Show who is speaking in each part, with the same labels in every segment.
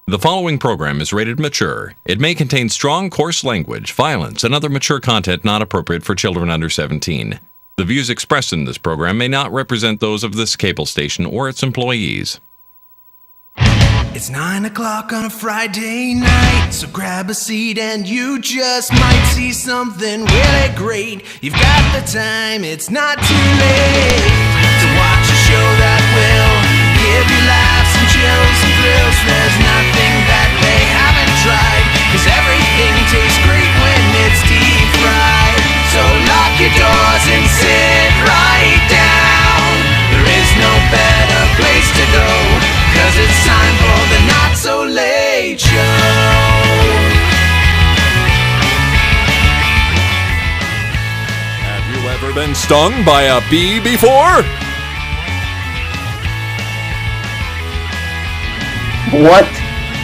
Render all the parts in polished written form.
Speaker 1: The following program is rated mature. It may contain strong, coarse language, violence, and other mature content not appropriate for children under 17. The views expressed in this program may not represent those of this cable station or its employees.
Speaker 2: It's 9 o'clock on a Friday night, so grab a seat and you just might see something really great. You've got the time, it's not too late to watch a show that will give you laughs and chills and thrills. There's nothing that they haven't tried, 'cause everything tastes great when it's deep fried. So lock your doors and sit right down. There is no better place to go, 'cause it's time for the Not So Late Show.
Speaker 1: Have you ever been stung by a bee before?
Speaker 3: What?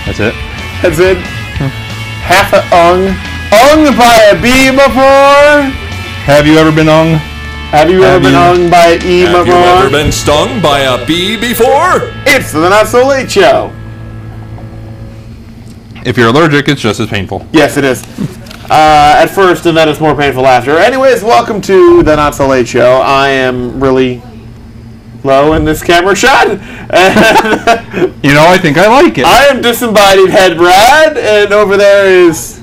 Speaker 4: That's it?
Speaker 3: That's it? Half a ung. Ung by a bee before?
Speaker 4: Have you ever been ung?
Speaker 3: Have you ever been ung by an E before?
Speaker 1: Have you ever been stung by a bee before?
Speaker 3: It's the Not So Late Show.
Speaker 4: If you're allergic, it's just as painful.
Speaker 3: Yes, it is. At first, and then it's more painful after. Anyways, welcome to the Not So Late Show. I am really low in this camera shot.
Speaker 4: You know, I think I like it.
Speaker 3: I am disembodied head Brad, and over there is...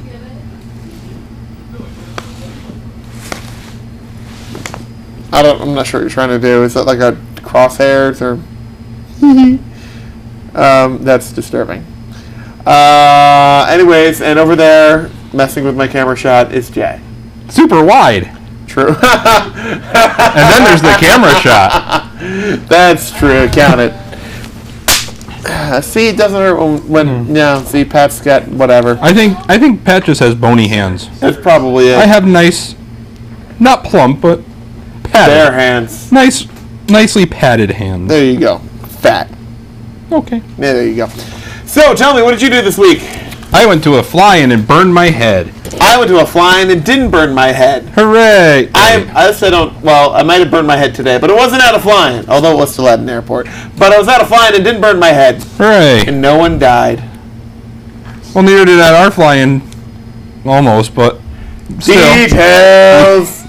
Speaker 3: I'm not sure what you're trying to do. Is that like a crosshairs or... that's disturbing. Anyways, and over there, messing with my camera shot, is Jay.
Speaker 4: Super wide.
Speaker 3: True.
Speaker 4: And then there's the camera shot.
Speaker 3: That's true. Count it. See, it doesn't hurt when yeah. See, Pat's got whatever.
Speaker 4: I think Pat just has bony hands.
Speaker 3: That's probably it.
Speaker 4: I have nice, not plump, but padded.
Speaker 3: Bare hands.
Speaker 4: Nicely padded hands.
Speaker 3: There you go. Fat.
Speaker 4: Okay.
Speaker 3: Yeah, there you go. So, tell me, what did you do this week?
Speaker 4: I went to a fly-in and burned my head.
Speaker 3: I went to a fly-in and didn't burn my head.
Speaker 4: Hooray!
Speaker 3: I might have burned my head today, but it wasn't at a fly-in, although it was still at an airport. But I was at a fly-in and didn't burn my head.
Speaker 4: Hooray!
Speaker 3: And no one died.
Speaker 4: Well, neither did at our fly-in. Almost, but still.
Speaker 3: Details!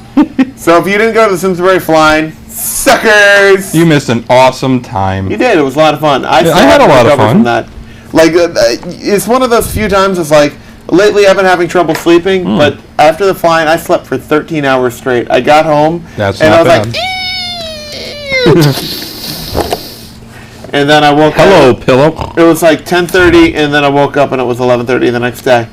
Speaker 3: So if you didn't go to the Simsbury fly-in, suckers!
Speaker 4: You missed an awesome time.
Speaker 3: You did. It was a lot of fun. I
Speaker 4: had a lot of fun.
Speaker 3: From that. Like, it's one of those few times it's like, lately I've been having trouble sleeping, but after the flying, I slept for 13 hours straight. I got home,
Speaker 4: That's
Speaker 3: and
Speaker 4: not
Speaker 3: I was
Speaker 4: bad.
Speaker 3: like, and then I woke
Speaker 4: Hello,
Speaker 3: up.
Speaker 4: pillow.
Speaker 3: It was like 10:30, and then I woke up, and it was 11:30 the next day.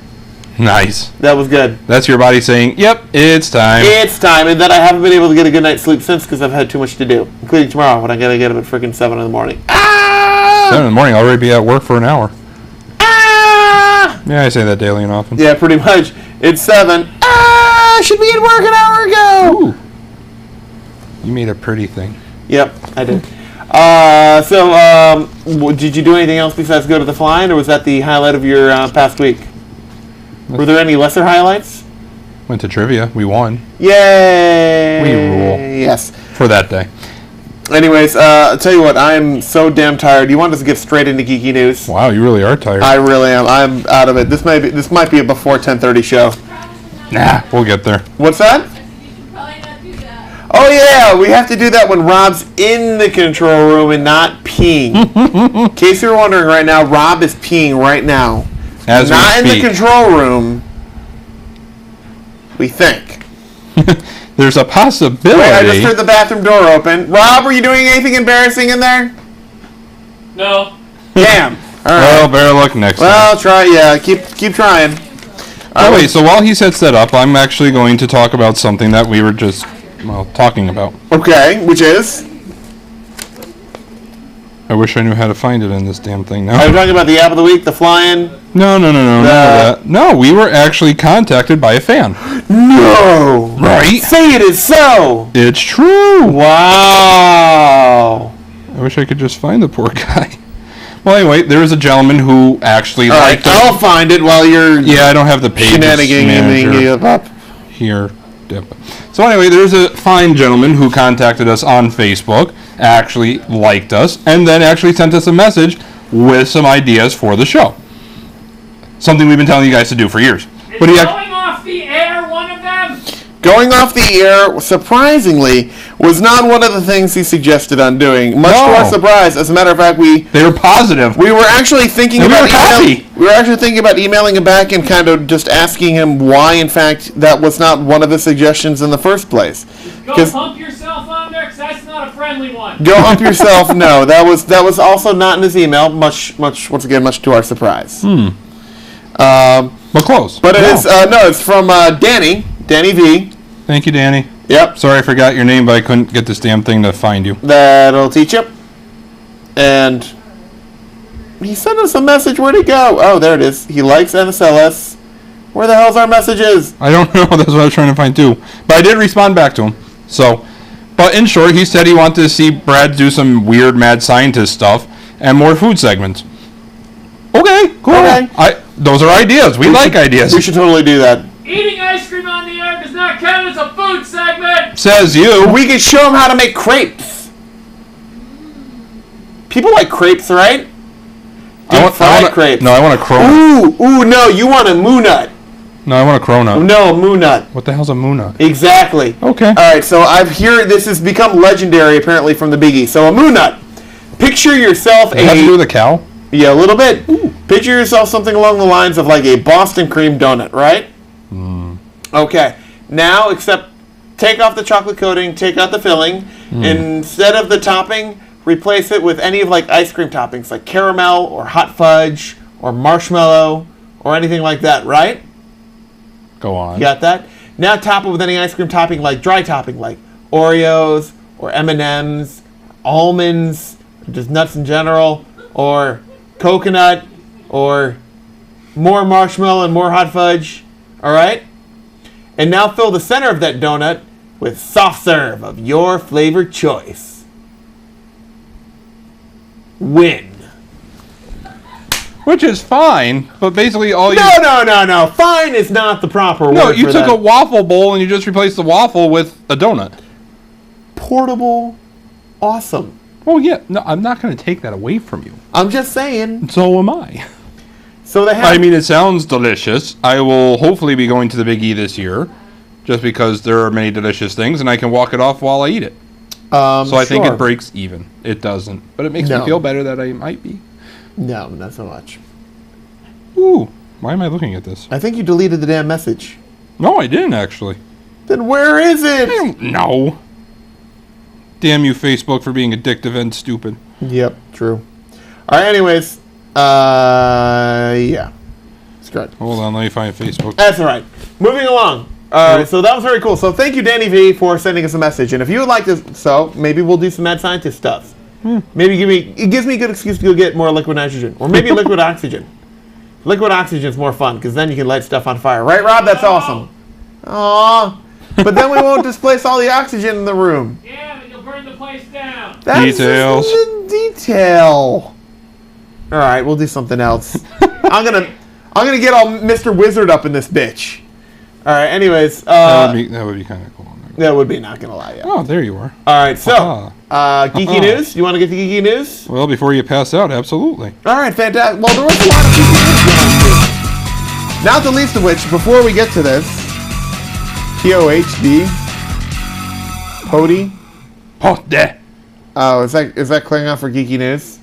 Speaker 4: Nice.
Speaker 3: That was good.
Speaker 4: That's your body saying, yep, it's time.
Speaker 3: It's time, and then I haven't been able to get a good night's sleep since because I've had too much to do, including tomorrow when I gotta get up at freaking 7 in the morning.
Speaker 4: 7 in the morning, I'll already be at work for an hour. Yeah, I say that daily and often.
Speaker 3: Yeah, pretty much. It's 7. I should be at work an hour ago.
Speaker 4: Ooh. You made a pretty thing.
Speaker 3: Yep, I did. Did you do anything else besides go to the flying, or was that the highlight of your past week? Were there any lesser highlights?
Speaker 4: Went to trivia. We won.
Speaker 3: Yay!
Speaker 4: We rule.
Speaker 3: Yes.
Speaker 4: For that day.
Speaker 3: Anyways, I'll tell you what, I am so damn tired. You want us to get straight into geeky news?
Speaker 4: Wow, you really are tired.
Speaker 3: I really am. I'm out of it. This might be a before 10:30 show.
Speaker 4: Nah, we'll get there.
Speaker 3: What's that? Oh yeah, we have to do that when Rob's in the control room and not peeing. In case you're wondering right now, Rob is peeing right now.
Speaker 4: As
Speaker 3: not
Speaker 4: we
Speaker 3: in
Speaker 4: speak.
Speaker 3: the control room. We think.
Speaker 4: There's a possibility.
Speaker 3: Wait, I just heard the bathroom door open. Rob, are you doing anything embarrassing in there?
Speaker 5: No.
Speaker 3: Damn. All right.
Speaker 4: Well, better luck next time.
Speaker 3: Well, try. Yeah, keep trying.
Speaker 4: Oh, wait, so while he sets that up, I'm actually going to talk about something that we were just, talking about.
Speaker 3: Okay, which is?
Speaker 4: I wish I knew how to find it in this damn thing now.
Speaker 3: Are you talking about the app of the week, the fly-in?
Speaker 4: No, none of that. No, we were actually contacted by a fan.
Speaker 3: No!
Speaker 4: Right?
Speaker 3: Say it is so!
Speaker 4: It's true!
Speaker 3: Wow!
Speaker 4: I wish I could just find the poor guy. Well, anyway, there was a gentleman who actually liked it.
Speaker 3: I'll find it while you're...
Speaker 4: Yeah, I don't have the pages manager
Speaker 3: up
Speaker 4: here. Yep. So anyway, there's a fine gentleman who contacted us on Facebook, actually liked us, and then actually sent us a message with some ideas for the show. Something we've been telling you guys to do for years.
Speaker 5: Is
Speaker 4: What do you?
Speaker 5: going off the air one of them?
Speaker 3: Going off the air, surprisingly, was not one of the things he suggested on doing. Much to our surprise, as a matter of fact,
Speaker 4: They were positive.
Speaker 3: we were actually thinking
Speaker 4: And we
Speaker 3: about
Speaker 4: were happy.
Speaker 3: we were actually thinking about emailing him back and kind of just asking him why, in fact, that was not one of the suggestions in the first place.
Speaker 5: Go
Speaker 3: 'Cause-
Speaker 5: hump yourself on there, 'cause that's not a friendly one.
Speaker 3: Go hump yourself. No, that was also not in his email. Much to our surprise.
Speaker 4: But close.
Speaker 3: But it
Speaker 4: No.
Speaker 3: is it's from Danny V.
Speaker 4: Thank you, Danny.
Speaker 3: Yep,
Speaker 4: Sorry I forgot your name, but I couldn't get this damn thing to find you.
Speaker 3: that'll teach you. And he sent us a message. Where'd it go? Oh, there it is. He likes NSLS. Where the hell's our messages?
Speaker 4: I don't know. That's what I was trying to find too. But I did respond back to him. So, but in short, he said he wanted to see Brad do some weird mad scientist stuff and more food segments. Okay, cool.
Speaker 3: Okay.
Speaker 4: Those are ideas. We like ideas.
Speaker 3: We should totally do that.
Speaker 5: Eating ice cream on the air does not count as a food segment.
Speaker 4: Says you.
Speaker 3: We could show him how to make crepes. People like crepes, right? Fried crepes.
Speaker 4: No, I want a cronut.
Speaker 3: Ooh, no, you want a moo nut.
Speaker 4: No, I want a cronut.
Speaker 3: No, a moo nut.
Speaker 4: What the hell's a moon nut?
Speaker 3: Exactly.
Speaker 4: Okay.
Speaker 3: All right, so this has become legendary apparently from the Biggie. So a moo nut. Picture yourself
Speaker 4: Does it have to do with a cow?
Speaker 3: Yeah, a little bit. Picture yourself something along the lines of like a Boston cream donut, right? Okay. Now, take off the chocolate coating, take out the filling. Instead of the topping, replace it with any of like ice cream toppings, like caramel or hot fudge or marshmallow or anything like that, right?
Speaker 4: Go on.
Speaker 3: You got that? Now top it with any ice cream topping, like dry topping, like Oreos or M&Ms, almonds, just nuts in general, or coconut, or more marshmallow and more hot fudge. All right? And now fill the center of that donut with soft serve of your flavor choice. Win.
Speaker 4: Which is fine, but basically all you...
Speaker 3: No. Fine is not the proper word.
Speaker 4: No, you
Speaker 3: for
Speaker 4: took
Speaker 3: that.
Speaker 4: a waffle bowl and you just replaced the waffle with a donut.
Speaker 3: Portable, awesome.
Speaker 4: Oh, yeah. No, I'm not going to take that away from you.
Speaker 3: I'm just saying.
Speaker 4: So am I.
Speaker 3: So they have.
Speaker 4: I mean, it sounds delicious. I will hopefully be going to the Big E this year, just because there are many delicious things, and I can walk it off while I eat it. So I think it breaks even. It doesn't. But it makes me feel better that I might be.
Speaker 3: No, not so much.
Speaker 4: Ooh, why am I looking at this?
Speaker 3: I think you deleted the damn message.
Speaker 4: No, I didn't, actually.
Speaker 3: Then where is
Speaker 4: I
Speaker 3: it?
Speaker 4: don't know. Damn you, Facebook, for being addictive and stupid.
Speaker 3: Yep, true. All right, anyways. Yeah. It's good.
Speaker 4: Hold on, let me find Facebook.
Speaker 3: That's all right. Moving along. All right, so that was very cool. So thank you, Danny V, for sending us a message. And if you would like to, maybe we'll do some mad scientist stuff. Maybe it gives me a good excuse to go get more liquid nitrogen. Or maybe liquid oxygen. Liquid oxygen is more fun, because then you can light stuff on fire. Right, Rob? That's awesome. Aww. But then we won't displace all the oxygen in the room.
Speaker 5: Yeah, but you'll burn the place down.
Speaker 3: That's
Speaker 4: Details.
Speaker 3: just the detail. All right, we'll do something else. I'm gonna get all Mr. Wizard up in this bitch. All right. Anyways,
Speaker 4: that would be kind of cool.
Speaker 3: that would be, not gonna lie. Yeah.
Speaker 4: Oh, there you are.
Speaker 3: All right. So, geeky news. You want to get to geeky news?
Speaker 4: Well, before you pass out, absolutely.
Speaker 3: All right. Fantastic. Well, there was a lot of geeky news going on. Not the least of which, before we get to this, POHD, Pody.
Speaker 4: Oh, yeah.
Speaker 3: Oh, is that Klingon for geeky news?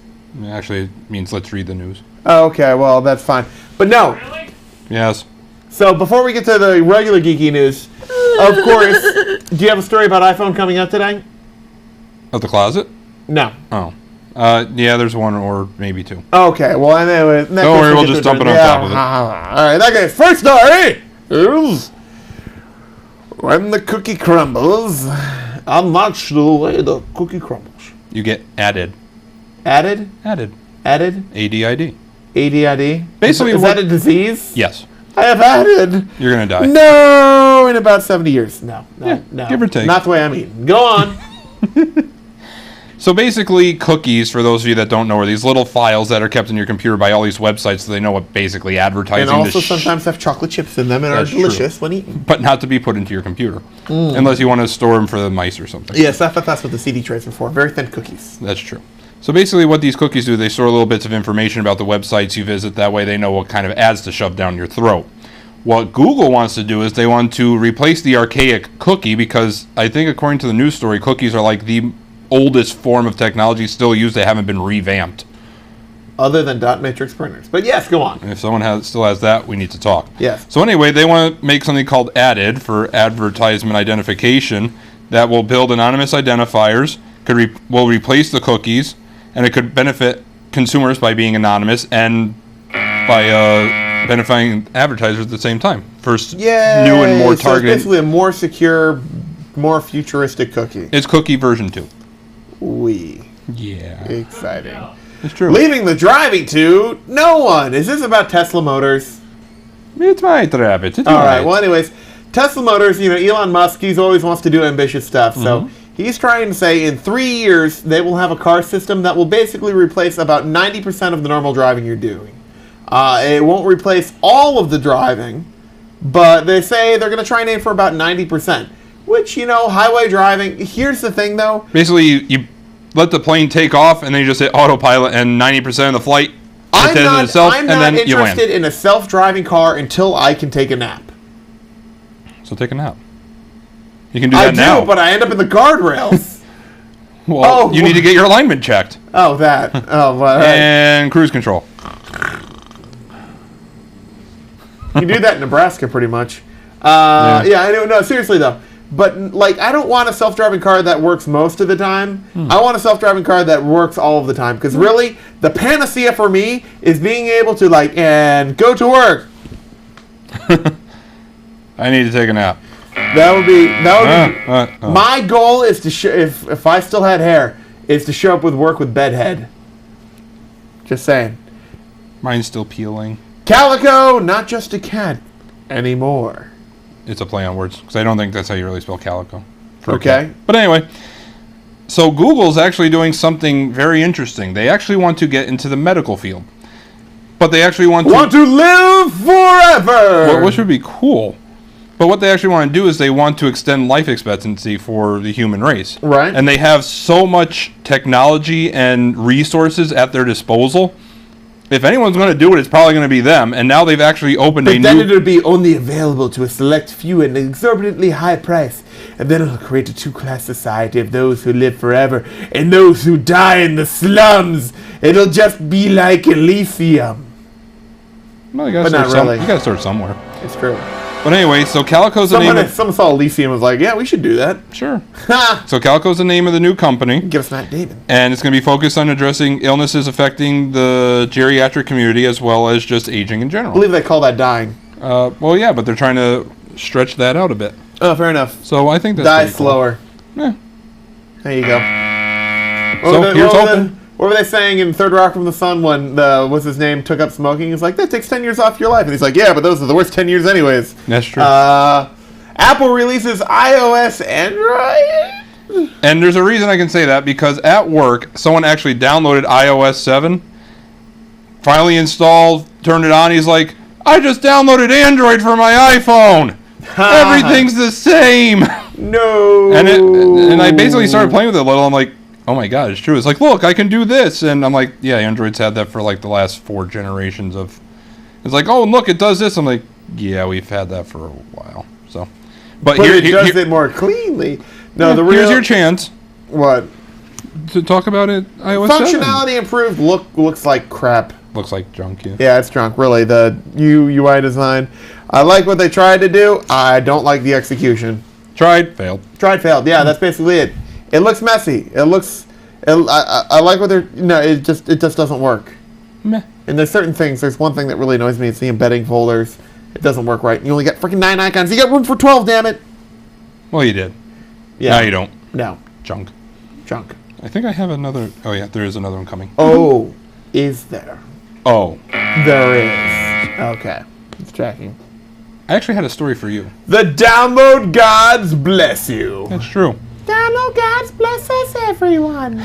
Speaker 4: Actually, it means let's read the news.
Speaker 3: Oh, okay. Well, that's fine. But no.
Speaker 5: Really?
Speaker 4: Yes.
Speaker 3: So before we get to the regular geeky news, of course, do you have a story about iPhone coming out today?
Speaker 4: Of the closet?
Speaker 3: No.
Speaker 4: Oh. Yeah, there's one or maybe two.
Speaker 3: Okay, well, anyway.
Speaker 4: Don't worry, we'll just dump it on top of it.
Speaker 3: All right, okay. First story is when the cookie crumbles. Unmatch the way the cookie crumbles.
Speaker 4: You get added.
Speaker 3: Added?
Speaker 4: Added.
Speaker 3: Added?
Speaker 4: ADID.
Speaker 3: ADID?
Speaker 4: Basically,
Speaker 3: is that a disease?
Speaker 4: Yes.
Speaker 3: I have added.
Speaker 4: You're going to die.
Speaker 3: No, in about 70 years. No. No.
Speaker 4: give or take.
Speaker 3: Not the way I'm eating. Go on.
Speaker 4: So basically, cookies, for those of you that don't know, are these little files that are kept in your computer by all these websites so they know what basically advertising
Speaker 3: And also sometimes have chocolate chips in them and
Speaker 4: That's
Speaker 3: are delicious when eaten.
Speaker 4: but not to be put into your computer. Unless you want to store them for the mice or something.
Speaker 3: Yes, that's what the CD trays are for. Very thin cookies.
Speaker 4: That's true. So basically what these cookies do, they store little bits of information about the websites you visit. That way they know what kind of ads to shove down your throat. What Google wants to do is they want to replace the archaic cookie, because I think according to the news story, cookies are like the oldest form of technology still used. They haven't been revamped.
Speaker 3: Other than dot matrix printers. But yes, go on.
Speaker 4: And if someone still has that, we need to talk.
Speaker 3: Yes.
Speaker 4: So anyway, they want to make something called ADID for advertisement identification that will build anonymous identifiers, will replace the cookies, and it could benefit consumers by being anonymous and by identifying advertisers at the same time. First, new and more targeted.
Speaker 3: It's basically a more secure, more futuristic cookie.
Speaker 4: It's cookie version 2.
Speaker 3: Yeah. Exciting.
Speaker 4: It's true.
Speaker 3: Leaving the driving to no one. Is this about Tesla Motors?
Speaker 4: It's my rabbit.
Speaker 3: All right. Well, anyways, Tesla Motors, Elon Musk, he always wants to do ambitious stuff. So he's trying to say in 3 years, they will have a car system that will basically replace about 90% of the normal driving you're doing. It won't replace all of the driving, but they say they're going to try and aim for about 90%. Which, highway driving, here's the thing, though.
Speaker 4: Basically, you let the plane take off, and then you just hit autopilot, and 90% of the flight attends itself, and then you land.
Speaker 3: I'm not interested in a self-driving car until I can take a nap.
Speaker 4: So take a nap. You can do that now.
Speaker 3: I do, but I end up in the guardrails.
Speaker 4: Well, you need to get your alignment checked.
Speaker 3: Oh, that. Oh, well,
Speaker 4: and cruise control.
Speaker 3: You can do that in Nebraska, pretty much. Yeah, I know. No, seriously, though. But, I don't want a self-driving car that works most of the time. I want a self-driving car that works all of the time. Because, really, the panacea for me is being able to, and go to work.
Speaker 4: I need to take a nap.
Speaker 3: That would be my goal is to if I still had hair, is to show up with work with bedhead. Just saying.
Speaker 4: Mine's still peeling.
Speaker 3: Calico, not just a cat anymore.
Speaker 4: It's a play on words, because I don't think that's how you really spell calico.
Speaker 3: Okay.
Speaker 4: But anyway, so Google's actually doing something very interesting. They actually want to get into the medical field. But they actually want
Speaker 3: to live forever!
Speaker 4: Which would be cool. But what they actually want to do is they want to extend life expectancy for the human race.
Speaker 3: Right.
Speaker 4: And they have so much technology and resources at their disposal. If anyone's going to do it, it's probably going to be them. And now they've actually opened
Speaker 3: But then it'll be only available to a select few at an exorbitantly high price. And then it'll create a two-class society of those who live forever and those who die in the slums. It'll just be like Elysium.
Speaker 4: Well, you gotta start somewhere.
Speaker 3: It's true.
Speaker 4: But anyway, so Calico's the name of...
Speaker 3: Someone saw Elysium and was like, yeah, we should do that.
Speaker 4: Sure. So Calico's the name of the new company.
Speaker 3: Give us Matt Damon.
Speaker 4: And it's going to be focused on addressing illnesses affecting the geriatric community as well as just aging in general.
Speaker 3: I believe they call that dying.
Speaker 4: Well, yeah, but they're trying to stretch that out a bit.
Speaker 3: Oh, fair enough.
Speaker 4: So I think that's
Speaker 3: Die slower.
Speaker 4: Cool. Yeah.
Speaker 3: There you go.
Speaker 4: Here's hoping.
Speaker 3: What were they saying in Third Rock from the Sun when what's his name took up smoking? He's like, that takes 10 years off your life. And he's like, yeah, but those are the worst 10 years anyways.
Speaker 4: That's true.
Speaker 3: Apple releases iOS Android?
Speaker 4: And there's a reason I can say that, because at work, someone actually downloaded iOS 7, finally installed, turned it on. He's like, I just downloaded Android for my iPhone. Everything's the same.
Speaker 3: No.
Speaker 4: And I basically started playing with it a little. I'm like, oh my god, it's true. It's like, look, I can do this. And I'm like, yeah, Android's had that for the last 4 generations of... It's like, oh, look, it does this. I'm like, yeah, we've had that for a while. So,
Speaker 3: But it does it more cleanly. No,
Speaker 4: yeah, here's your chance.
Speaker 3: What?
Speaker 4: To talk about it, iOS
Speaker 3: Functionality
Speaker 4: 7.
Speaker 3: Improved, looks like crap.
Speaker 4: Looks like junk, yeah.
Speaker 3: Yeah, it's junk, really. The UI design. I like what they tried to do. I don't like the execution.
Speaker 4: Tried, failed.
Speaker 3: Yeah, that's basically it. It looks messy. I like what they're... No, it just doesn't work.
Speaker 4: Meh.
Speaker 3: And there's certain things. There's one thing that really annoys me. It's the embedding folders. It doesn't work right. You only got freaking 9 icons. You got room for 12, damn it.
Speaker 4: Well, you did.
Speaker 3: Yeah.
Speaker 4: Now you don't.
Speaker 3: No.
Speaker 4: Junk.
Speaker 3: I
Speaker 4: think I have another... Oh, yeah, there is another one coming.
Speaker 3: Oh, is there?
Speaker 4: Oh.
Speaker 3: There is. Okay. It's tracking.
Speaker 4: I actually had a story for you.
Speaker 3: The download gods bless you.
Speaker 4: That's true.
Speaker 3: Download gods bless us, everyone.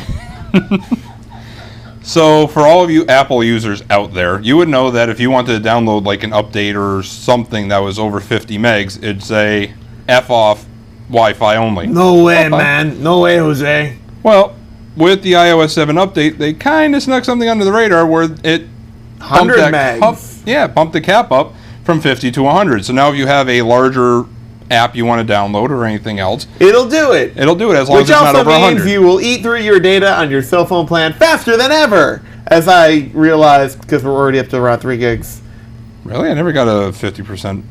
Speaker 4: So, for all of you Apple users out there, you would know that if you wanted to download an update or something that was over 50 megs, it'd say F off Wi-Fi only.
Speaker 3: No way, man. No way, Jose.
Speaker 4: Well, with the iOS 7 update, they kind of snuck something under the radar where it
Speaker 3: 100 megs.
Speaker 4: Bumped the cap up from 50 to 100. So now if you have a larger app you want to download or anything else,
Speaker 3: it'll do it.
Speaker 4: It'll do it as long as it's not over 100.
Speaker 3: Which also means you will eat through your data on your cell phone plan faster than ever, as I realized because we're already up to around 3 gigs.
Speaker 4: Really? I never got a 50%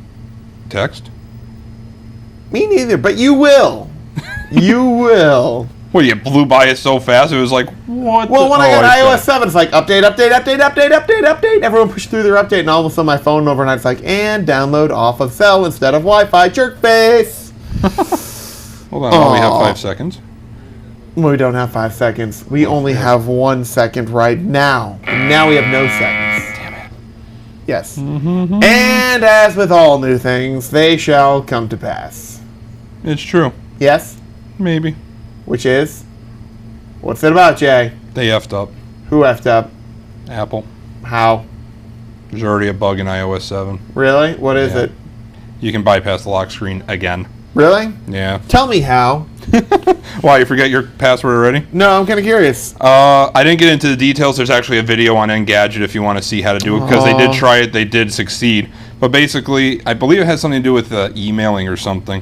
Speaker 4: text.
Speaker 3: Me neither, but you will. You will.
Speaker 4: Well, you blew by it so fast, it was like, what?
Speaker 3: Well, when I got iOS 7, it's like, update. Everyone pushed through their update, and all of a sudden my phone overnight, it's like, and download off of cell instead of Wi-Fi, jerkface.
Speaker 4: Hold on, now we have 5 seconds.
Speaker 3: We don't have 5 seconds. We only have 1 second right now. And now we have no seconds.
Speaker 4: Damn it.
Speaker 3: Yes. Mm-hmm. And as with all new things, they shall come to pass.
Speaker 4: It's true.
Speaker 3: Yes?
Speaker 4: Maybe.
Speaker 3: Which is? What's it about, Jay?
Speaker 4: They effed up.
Speaker 3: Who effed up?
Speaker 4: Apple.
Speaker 3: How?
Speaker 4: There's already a bug in iOS 7.
Speaker 3: Really? What is it?
Speaker 4: You can bypass the lock screen again.
Speaker 3: Really?
Speaker 4: Yeah.
Speaker 3: Tell me how.
Speaker 4: Why, you forget your password already?
Speaker 3: No, I'm kind of curious.
Speaker 4: I didn't get into the details. There's actually a video on Engadget if you want to see how to do it, because they did try it. They did succeed. But basically, I believe it has something to do with emailing or something.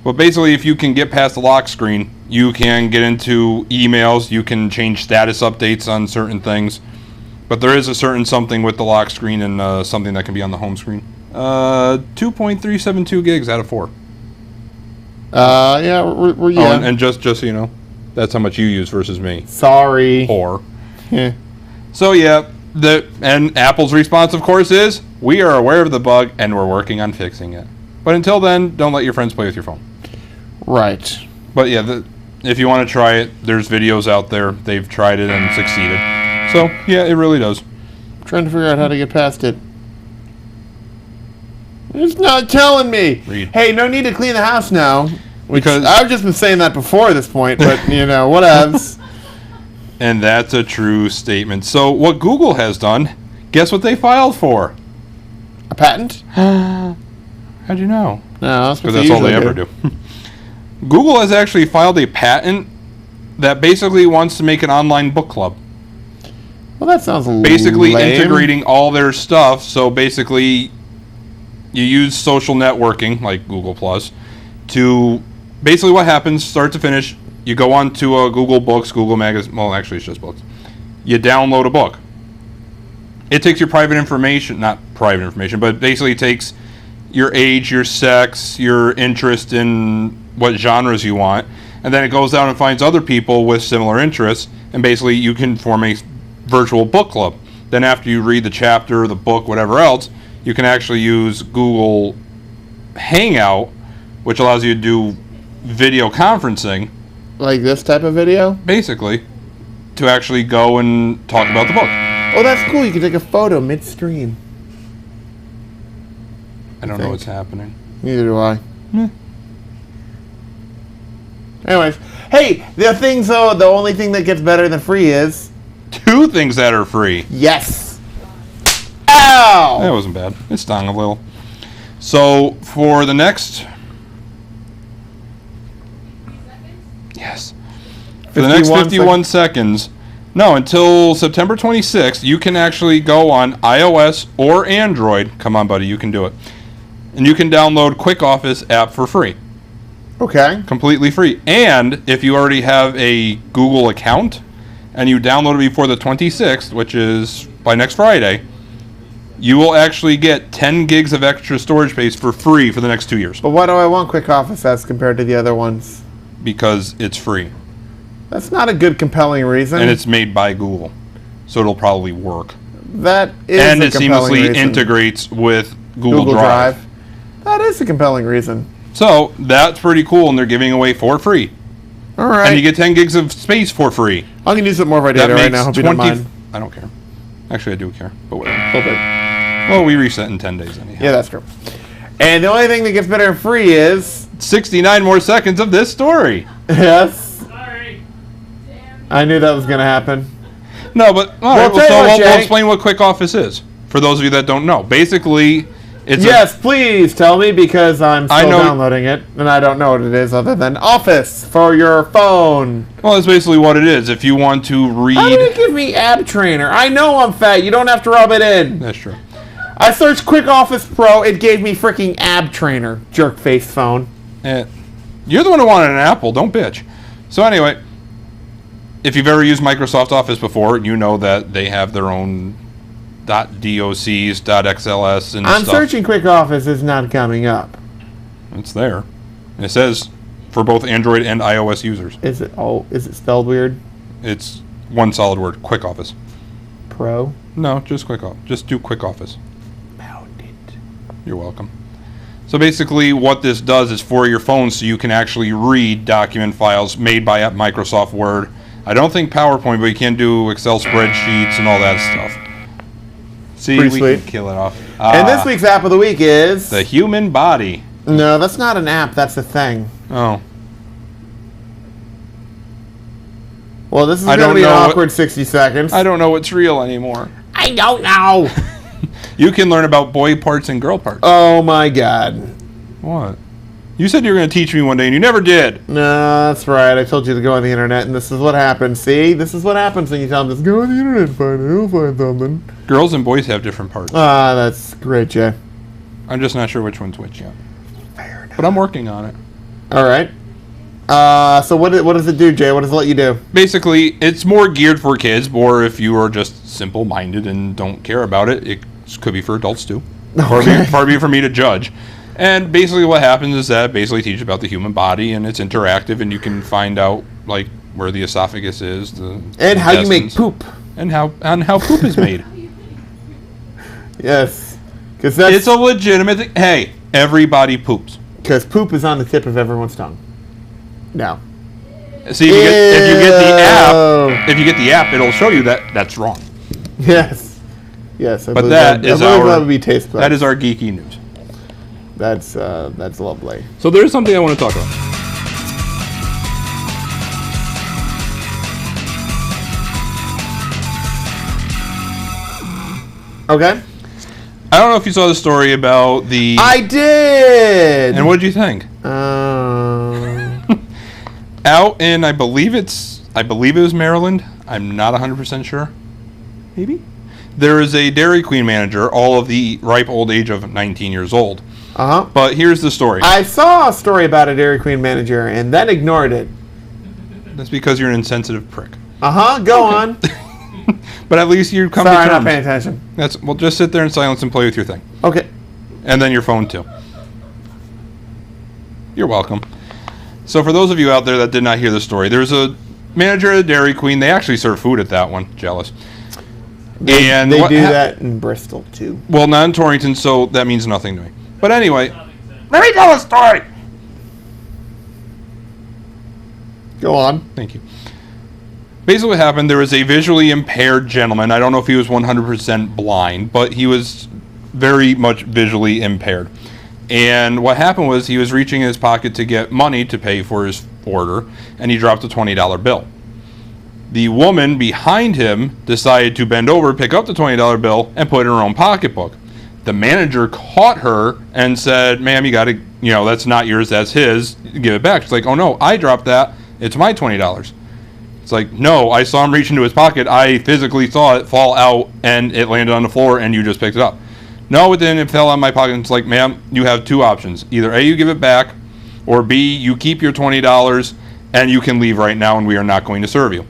Speaker 4: But basically, if you can get past the lock screen, you can get into emails. You can change status updates on certain things. But there is a certain something with the lock screen and something that can be on the home screen. 2.372 gigs out of 4.
Speaker 3: Yeah, we're yeah.
Speaker 4: Oh, and just so you know, that's how much you use versus me.
Speaker 3: Sorry.
Speaker 4: 4.
Speaker 3: Yeah.
Speaker 4: So yeah, and Apple's response, of course, is we are aware of the bug and we're working on fixing it. But until then, don't let your friends play with your phone.
Speaker 3: Right.
Speaker 4: But yeah, if you want to try it, there's videos out there. They've tried it and succeeded. So yeah, it really does.
Speaker 3: I'm trying to figure out how to get past it. It's not telling me.
Speaker 4: Read.
Speaker 3: Hey, no need to clean the house now.
Speaker 4: Because
Speaker 3: I've just been saying that before this point, but whatevs.
Speaker 4: And that's a true statement. So what Google has done, guess what they filed for?
Speaker 3: A patent?
Speaker 4: How'd you know?
Speaker 3: No,
Speaker 4: because that's all they ever do. Google has actually filed a patent that basically wants to make an online book club.
Speaker 3: Well, that sounds
Speaker 4: basically
Speaker 3: lame.
Speaker 4: Integrating all their stuff. So basically, you use social networking like Google Plus to basically what happens, start to finish. You go on to a Google Books, Google Magazine. Well, actually, it's just books. You download a book. It takes your private information, not private information, but basically takes your age, your sex, your interest in what genres you want, and then it goes out and finds other people with similar interests, and basically you can form a virtual book club. Then after you read the chapter, the book, whatever else, you can actually use Google Hangout, which allows you to do video conferencing.
Speaker 3: Like this type of video?
Speaker 4: Basically, to actually go and talk about the book.
Speaker 3: Oh, that's cool. You can take a photo midstream.
Speaker 4: I don't know what's happening.
Speaker 3: Neither do I. Anyways, hey, the only thing that gets better than free is
Speaker 4: 2 things that are free.
Speaker 3: Yes. Ow!
Speaker 4: That wasn't bad. It stung a little. So for the next, yes, for the next 51 seconds, no, until September 26th, you can actually go on iOS or Android. Come on, buddy, you can do it. And you can download Quick Office app for free.
Speaker 3: Okay.
Speaker 4: Completely free. And if you already have a Google account and you download it before the 26th, which is by next Friday, you will actually get 10 gigs of extra storage space for free for the next 2 years.
Speaker 3: But why do I want Quick Office as compared to the other ones?
Speaker 4: Because it's free.
Speaker 3: That's not a good, compelling reason.
Speaker 4: And it's made by Google. So it'll probably work.
Speaker 3: That is
Speaker 4: and
Speaker 3: a compelling reason.
Speaker 4: And it seamlessly integrates with Google Drive.
Speaker 3: That is a compelling reason.
Speaker 4: So that's pretty cool, and they're giving away for free.
Speaker 3: All right.
Speaker 4: And you get 10 gigs of space for free.
Speaker 3: I'm going to use up more of our data right now. Hope you don't mind.
Speaker 4: I don't care. Actually, I do care, but whatever.
Speaker 3: A little bit.
Speaker 4: Well, we reset in 10 days anyhow.
Speaker 3: Yeah, that's true. And the only thing that gets better and free is
Speaker 4: 69 more seconds of this story.
Speaker 3: Yes.
Speaker 5: Sorry.
Speaker 3: I knew that was going to happen.
Speaker 4: No, but all right,
Speaker 3: we'll
Speaker 4: we'll explain what Quick Office is for those of you that don't know. Basically,
Speaker 3: Yes, please tell me, because I'm still downloading it, and I don't know what it is other than Office for your phone.
Speaker 4: Well, that's basically what it is. If you want to read...
Speaker 3: How did it give me Ab Trainer? I know I'm fat. You don't have to rub it in.
Speaker 4: That's true.
Speaker 3: I searched Quick Office Pro. It gave me freaking Ab Trainer. Jerk-face phone.
Speaker 4: You're the one who wanted an Apple. Don't bitch. So anyway, if you've ever used Microsoft Office before, you know that they have their own .docs, .xls, and
Speaker 3: I'm
Speaker 4: stuff.
Speaker 3: searching Quick Office. It's not coming up.
Speaker 4: It's there. And it says for both Android and iOS users.
Speaker 3: Is it spelled weird?
Speaker 4: It's one solid word. Quick Office.
Speaker 3: Pro?
Speaker 4: No, just Quick Office. Just do Quick Office.
Speaker 3: Found it.
Speaker 4: You're welcome. So basically what this does is for your phone so you can actually read document files made by Microsoft Word. I don't think PowerPoint, but you can do Excel spreadsheets and all that stuff. See,
Speaker 3: Pretty
Speaker 4: we
Speaker 3: sweet.
Speaker 4: can kill it off.
Speaker 3: And this week's app of the week is...
Speaker 4: The human body.
Speaker 3: No, that's not an app. That's a thing.
Speaker 4: Oh.
Speaker 3: Well, this is going to be an awkward 60 seconds.
Speaker 4: I don't know what's real anymore.
Speaker 3: I don't know.
Speaker 4: You can learn about boy parts and girl parts.
Speaker 3: Oh, my God.
Speaker 4: What? You said you were going to teach me one day, and you never did.
Speaker 3: No, that's right. I told you to go on the internet, and this is what happens. See? This is what happens when you tell them, just go on the internet and find it. You'll find something.
Speaker 4: Girls and boys have different parts.
Speaker 3: Ah, that's great, Jay.
Speaker 4: I'm just not sure which one's which yet.
Speaker 3: Fair enough.
Speaker 4: But I'm working on it.
Speaker 3: All right. So what does it do, Jay? What does it let you do?
Speaker 4: Basically, it's more geared for kids, or if you are just simple-minded and don't care about it, it could be for adults too.
Speaker 3: Okay.
Speaker 4: Far be it for me to judge. And basically what happens is that it basically teaches about the human body, and it's interactive, and you can find out like where the esophagus is,
Speaker 3: and how you make poop,
Speaker 4: and how poop is made.
Speaker 3: Yes, because
Speaker 4: it's a legitimate thing. Hey, everybody poops.
Speaker 3: Because poop is on the tip of everyone's tongue. No.
Speaker 4: See, if you get the app, it'll show you that that's wrong.
Speaker 3: Yes. Yes.
Speaker 4: But that is our geeky news.
Speaker 3: That's lovely.
Speaker 4: So there's something I want to talk about.
Speaker 3: Okay.
Speaker 4: I don't know if you saw the story about the...
Speaker 3: I did!
Speaker 4: And what did you think? Out in, I believe it was Maryland. I'm not 100% sure. Maybe? There is a Dairy Queen manager, all of the ripe old age of 19 years old.
Speaker 3: Uh-huh.
Speaker 4: But here's the story.
Speaker 3: I saw a story about a Dairy Queen manager and then ignored it.
Speaker 4: That's because you're an insensitive prick.
Speaker 3: Uh-huh. Go on.
Speaker 4: But at least you come to terms.
Speaker 3: Sorry, I'm not paying attention.
Speaker 4: Well, just sit there in silence and play with your thing.
Speaker 3: Okay.
Speaker 4: And then your phone, too. You're welcome. So for those of you out there that did not hear the story, there's a manager at Dairy Queen. They actually serve food at that one. Jealous.
Speaker 3: They do that in Bristol, too.
Speaker 4: Well, not in Torrington, so that means nothing to me. But anyway, let me tell a story.
Speaker 3: Go on.
Speaker 4: Thank you. Basically what happened, there was a visually impaired gentleman. I don't know if he was 100% blind, but he was very much visually impaired. And what happened was he was reaching in his pocket to get money to pay for his order, and he dropped a $20 bill. The woman behind him decided to bend over, pick up the $20 bill, and put it in her own pocketbook. The manager caught her and said, "Ma'am, you got to, that's not yours, that's his. Give it back." She's like, "Oh no, I dropped that. It's my $20. It's like, "No, I saw him reach into his pocket. I physically saw it fall out and it landed on the floor and you just picked it up." "No, it didn't. It fell on my pocket." It's like, "Ma'am, you have two options. Either A, you give it back, or B, you keep your $20 and you can leave right now and we are not going to serve you."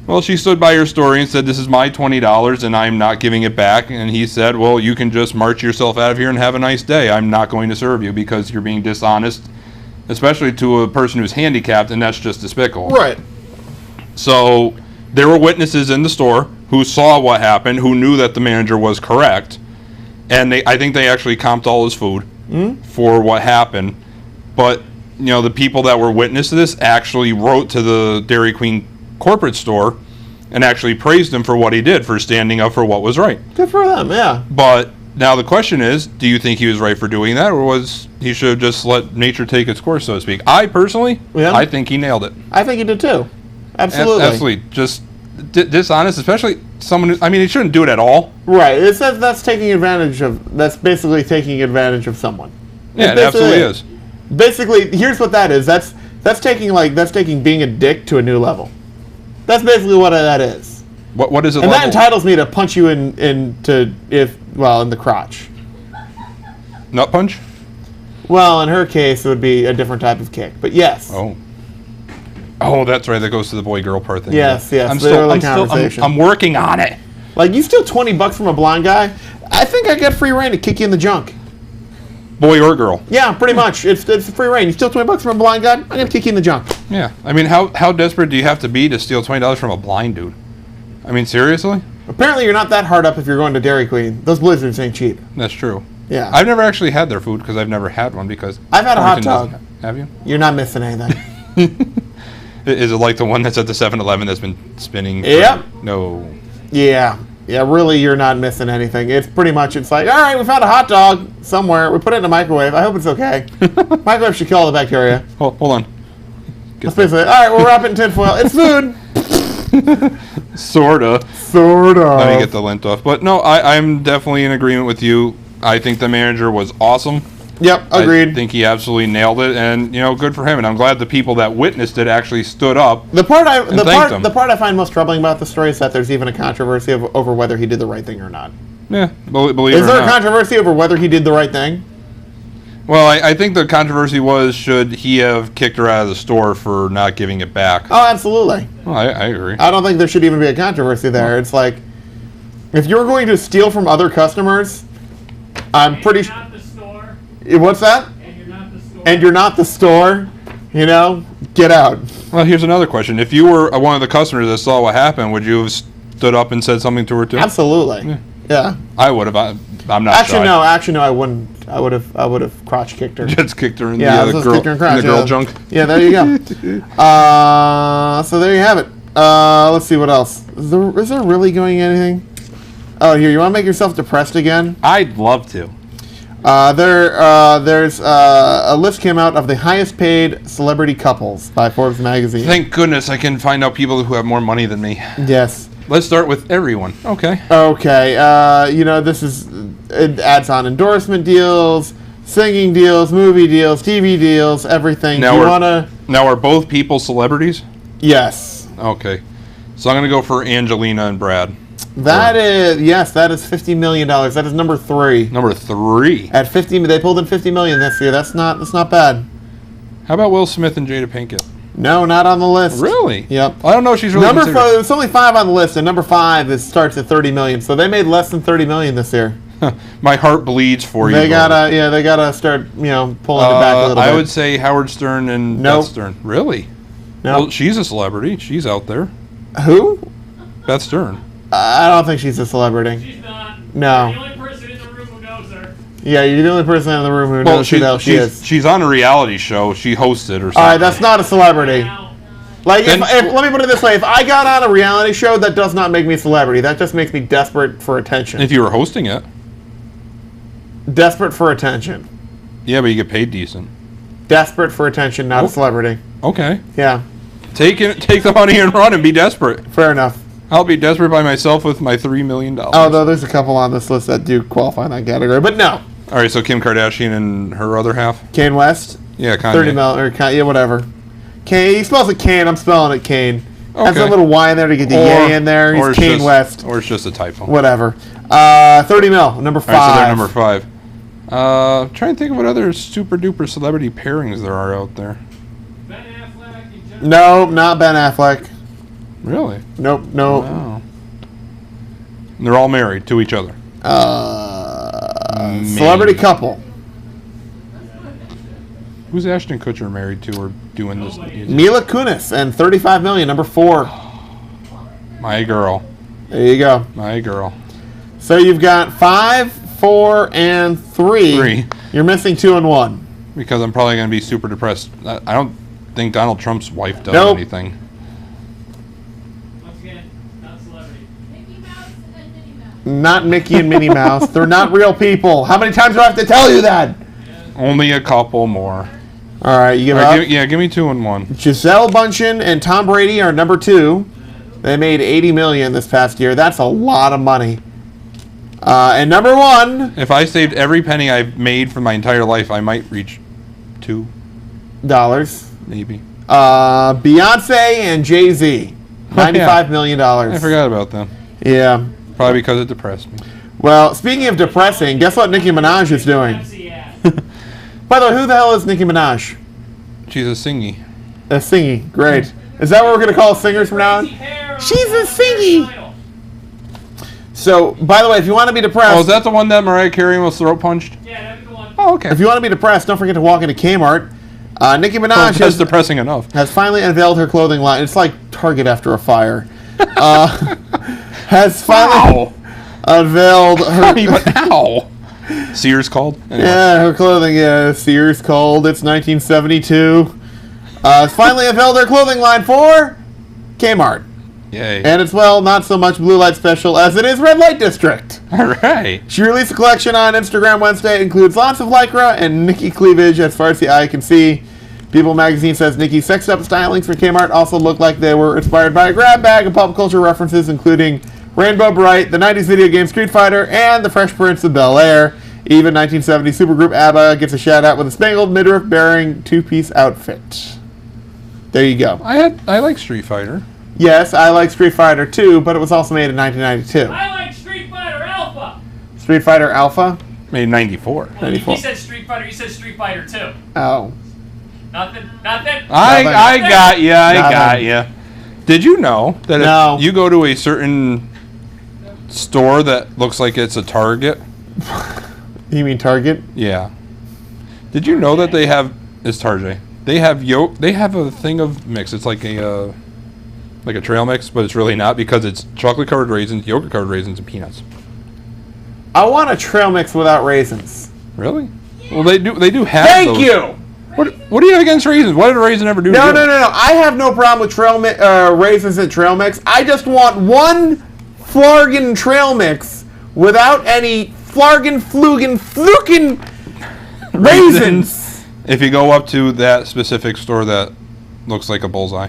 Speaker 4: Well, she stood by her story and said, "This is my $20 and I'm not giving it back." And he said, "Well, you can just march yourself out of here and have a nice day. I'm not going to serve you because you're being dishonest, especially to a person who's handicapped, and that's just despicable."
Speaker 3: Right.
Speaker 4: So there were witnesses in the store who saw what happened, who knew that the manager was correct, and I think they actually comped all his food for what happened. But the people that were witness to this actually wrote to the Dairy Queen corporate store and actually praised him for what he did, for standing up for what was right.
Speaker 3: Good for them, yeah.
Speaker 4: But now the question is, do you think he was right for doing that, or was he should have just let nature take its course, so to speak? I personally, I think he nailed it.
Speaker 3: I think he did too. Absolutely.
Speaker 4: Absolutely. Just dishonest, especially someone. He shouldn't do it at all.
Speaker 3: Right. It says that's taking advantage of. That's basically taking advantage of someone.
Speaker 4: Yeah, it absolutely is.
Speaker 3: Basically, here's what that is. That's taking being a dick to a new level. That's basically what that is.
Speaker 4: What is it?
Speaker 3: And that entitles me to punch you in the crotch.
Speaker 4: Nut punch?
Speaker 3: Well, in her case, it would be a different type of kick. But yes.
Speaker 4: Oh, that's right. That goes to the boy-girl part thing.
Speaker 3: Yes.
Speaker 4: I'm working on it.
Speaker 3: Like, you steal $20 from a blind guy, I think I get free reign to kick you in the junk.
Speaker 4: Boy or girl?
Speaker 3: Yeah, pretty much. It's free reign. You steal $20 from a blind guy, I'm gonna kick you in the junk.
Speaker 4: Yeah. How desperate do you have to be to steal $20 from a blind dude? Seriously?
Speaker 3: Apparently, you're not that hard up if you're going to Dairy Queen. Those blizzards ain't cheap.
Speaker 4: That's true.
Speaker 3: Yeah.
Speaker 4: I've never actually had their food because I've never had one because
Speaker 3: I've had a hot dog.
Speaker 4: Have you?
Speaker 3: You're not missing anything.
Speaker 4: Is it like the one that's at the 7-Eleven that's been spinning?
Speaker 3: Yep.
Speaker 4: No.
Speaker 3: Yeah. Yeah, really, you're not missing anything. It's pretty much, it's like, all right, we found a hot dog somewhere. We put it in a microwave. I hope it's okay. Microwave should kill all the bacteria.
Speaker 4: Hold on.
Speaker 3: That's basically, all right, we'll wrap it in tinfoil. It's food.
Speaker 4: Sorta. Let me get the lint off. But no, I'm definitely in agreement with you. I think the manager was awesome.
Speaker 3: Yep, agreed.
Speaker 4: I think he absolutely nailed it, and good for him. And I'm glad the people that witnessed it actually stood up.
Speaker 3: The part I find most troubling about the story is that there's even a controversy over whether he did the right thing or not.
Speaker 4: Yeah, believe it or not.
Speaker 3: Is there a controversy over whether he did the right thing?
Speaker 4: Well, I think the controversy was should he have kicked her out of the store for not giving it back.
Speaker 3: Oh, absolutely.
Speaker 4: Well, I agree.
Speaker 3: I don't think there should even be a controversy there. It's like, if you're going to steal from other customers, I'm pretty sure. What's that? And you're not the store. Get out.
Speaker 4: Well, here's another question. If you were one of the customers that saw what happened, would you have stood up and said something to her too?
Speaker 3: Absolutely. Yeah.
Speaker 4: I would have. I'm not
Speaker 3: shy. Actually, no, I wouldn't. I would have crotch kicked her.
Speaker 4: Just kicked her in
Speaker 3: the
Speaker 4: girl junk.
Speaker 3: Yeah, there you go. So there you have it. Let's see what else. Is there really going anything? Oh, here, you want to make yourself depressed again?
Speaker 4: I'd love to.
Speaker 3: There's a list came out of the highest paid celebrity couples by Forbes magazine.
Speaker 4: Thank goodness I can find out people who have more money than me.
Speaker 3: Yes.
Speaker 4: Let's start with everyone. Okay.
Speaker 3: It adds on endorsement deals, singing deals, movie deals, TV deals, everything.
Speaker 4: Now are both people celebrities?
Speaker 3: Yes.
Speaker 4: Okay. So I'm going to go for Angelina and Brad.
Speaker 3: That is $50 million. That is number 3.
Speaker 4: Number 3.
Speaker 3: At 50, they pulled in $50 million this year. That's not bad.
Speaker 4: How about Will Smith and Jada Pinkett?
Speaker 3: No, not on the list.
Speaker 4: Really?
Speaker 3: Yep.
Speaker 4: I don't know if she's really
Speaker 3: number 5. It's only 5 on the list, and number 5 starts at $30 million. So they made less than $30 million this year.
Speaker 4: My heart bleeds for you.
Speaker 3: They gotta start pulling it back a little bit.
Speaker 4: I would say Howard Stern and Beth Stern. Really?
Speaker 3: No.
Speaker 4: Well, she's a celebrity. She's out there.
Speaker 3: Who?
Speaker 4: Beth Stern.
Speaker 3: I don't think she's a celebrity.
Speaker 5: She's not.
Speaker 3: No.
Speaker 5: You're the only person in the room who knows her.
Speaker 3: Yeah, you're the only person in the room who knows who the hell she is.
Speaker 4: She's on a reality show. She hosted or something.
Speaker 3: All right, that's not a celebrity. Like,
Speaker 4: Then-
Speaker 3: if let me put it this way: if I got on a reality show, that does not make me a celebrity. That just makes me desperate for attention.
Speaker 4: If you were hosting it.
Speaker 3: Desperate for attention.
Speaker 4: Yeah, but you get paid decent.
Speaker 3: Desperate for attention, not a celebrity.
Speaker 4: Okay.
Speaker 3: Yeah.
Speaker 4: Take the money and run and be desperate.
Speaker 3: Fair enough.
Speaker 4: I'll be desperate by myself with my $3 million.
Speaker 3: Although there's a couple on this list that do qualify in that category, but no.
Speaker 4: All right, so Kim Kardashian and her other half?
Speaker 3: Kanye West?
Speaker 4: Yeah, Kanye.
Speaker 3: 30 mil, or Kanye, whatever. Kane, he spells it Kane, I'm spelling it Kane.
Speaker 4: Okay.
Speaker 3: Has a little Y in there to get the yay in there. He's Kane West.
Speaker 4: Or it's just a typo.
Speaker 3: Whatever. 30 mil, number 5.
Speaker 4: All right, so they're number 5. Trying to think of what other super duper celebrity pairings there are out there.
Speaker 5: Ben Affleck.
Speaker 3: No, not Ben Affleck.
Speaker 4: Really?
Speaker 3: Nope, no.
Speaker 4: Wow. And they're all married to each other.
Speaker 3: Celebrity couple.
Speaker 4: Who's Ashton Kutcher married to or doing this?
Speaker 3: Mila Kunis and 35 million, number 4.
Speaker 4: My girl.
Speaker 3: There you go.
Speaker 4: My girl.
Speaker 3: So you've got 5, 4, and 3.
Speaker 4: 3.
Speaker 3: You're missing 2 and 1.
Speaker 4: Because I'm probably going to be super depressed. I don't think Donald Trump's wife does anything.
Speaker 5: Once again, not celebrity.
Speaker 6: Mickey Mouse and Minnie Mouse.
Speaker 3: Not Mickey and Minnie Mouse. They're not real people. How many times do I have to tell you that?
Speaker 4: Only a couple more.
Speaker 3: All right, you give up?
Speaker 4: Give me 2 and 1.
Speaker 3: Giselle Bundchen and Tom Brady are number 2. They made $80 million this past year. That's a lot of money. And number 1.
Speaker 4: If I saved every penny I've made for my entire life, I might reach $2.
Speaker 3: Maybe.
Speaker 4: Maybe.
Speaker 3: Beyonce and Jay-Z. $95 million.
Speaker 4: I forgot about them.
Speaker 3: Yeah.
Speaker 4: Probably because it depressed me.
Speaker 3: Well, speaking of depressing, guess what Nicki Minaj is doing? By the way, who the hell is Nicki Minaj?
Speaker 4: She's a singy.
Speaker 3: A singy. Great. Is that what we're going to call singers from now on? She's a singy. So, by the way, if you want to be depressed...
Speaker 4: Oh, is that the one that Mariah Carey was throat punched?
Speaker 5: Yeah, that's the one.
Speaker 4: Oh, okay.
Speaker 3: If you want to be depressed, don't forget to walk into Kmart. Nicki Minaj
Speaker 4: That's depressing enough.
Speaker 3: has finally unveiled her clothing line. It's like Target after a fire. Has finally unveiled her...
Speaker 4: Ow! Sears called? Anyway.
Speaker 3: Yeah, her clothing, Sears called. It's 1972. Has finally unveiled her clothing line for Kmart.
Speaker 4: Yay.
Speaker 3: And it's, well, not so much Blue Light Special as it is Red Light District.
Speaker 4: All right.
Speaker 3: She released a collection on Instagram Wednesday. It includes lots of Lycra and Nicki cleavage as far as the eye can see. People magazine says Nicki's sexed up stylings for Kmart also look like they were inspired by a grab bag of pop culture references, including Rainbow Bright, the 90s video game Street Fighter, and the Fresh Prince of Bel-Air. Even 1970 supergroup ABBA gets a shout out with a spangled midriff bearing two-piece outfit. There you go.
Speaker 4: I like Street Fighter.
Speaker 3: Yes, I like Street Fighter 2, but it was also made in 1992.
Speaker 5: I like Street Fighter Alpha.
Speaker 3: Street Fighter Alpha?
Speaker 4: Made in 94.
Speaker 5: Well,
Speaker 3: 94.
Speaker 5: He said Street Fighter. You said Street Fighter 2.
Speaker 3: Oh.
Speaker 5: Nothing.
Speaker 4: I got you. I got you. Did you know that if you go to a certain store that looks like it's a Target?
Speaker 3: You mean Target?
Speaker 4: Yeah. Did you know that they have... It's Target. They have a thing of mix. It's like a trail mix, but it's really not because it's chocolate-covered raisins, yogurt-covered raisins, and peanuts.
Speaker 3: I want a trail mix without raisins.
Speaker 4: Really? Well, they do have
Speaker 3: Thank
Speaker 4: those.
Speaker 3: you!
Speaker 4: What do you have against raisins? What did a raisin ever do to you?
Speaker 3: No. I have no problem with raisins and trail mix. I just want one Flargin trail mix without any Flargin, Flukin raisins.
Speaker 4: If you go up to that specific store that looks like a bullseye.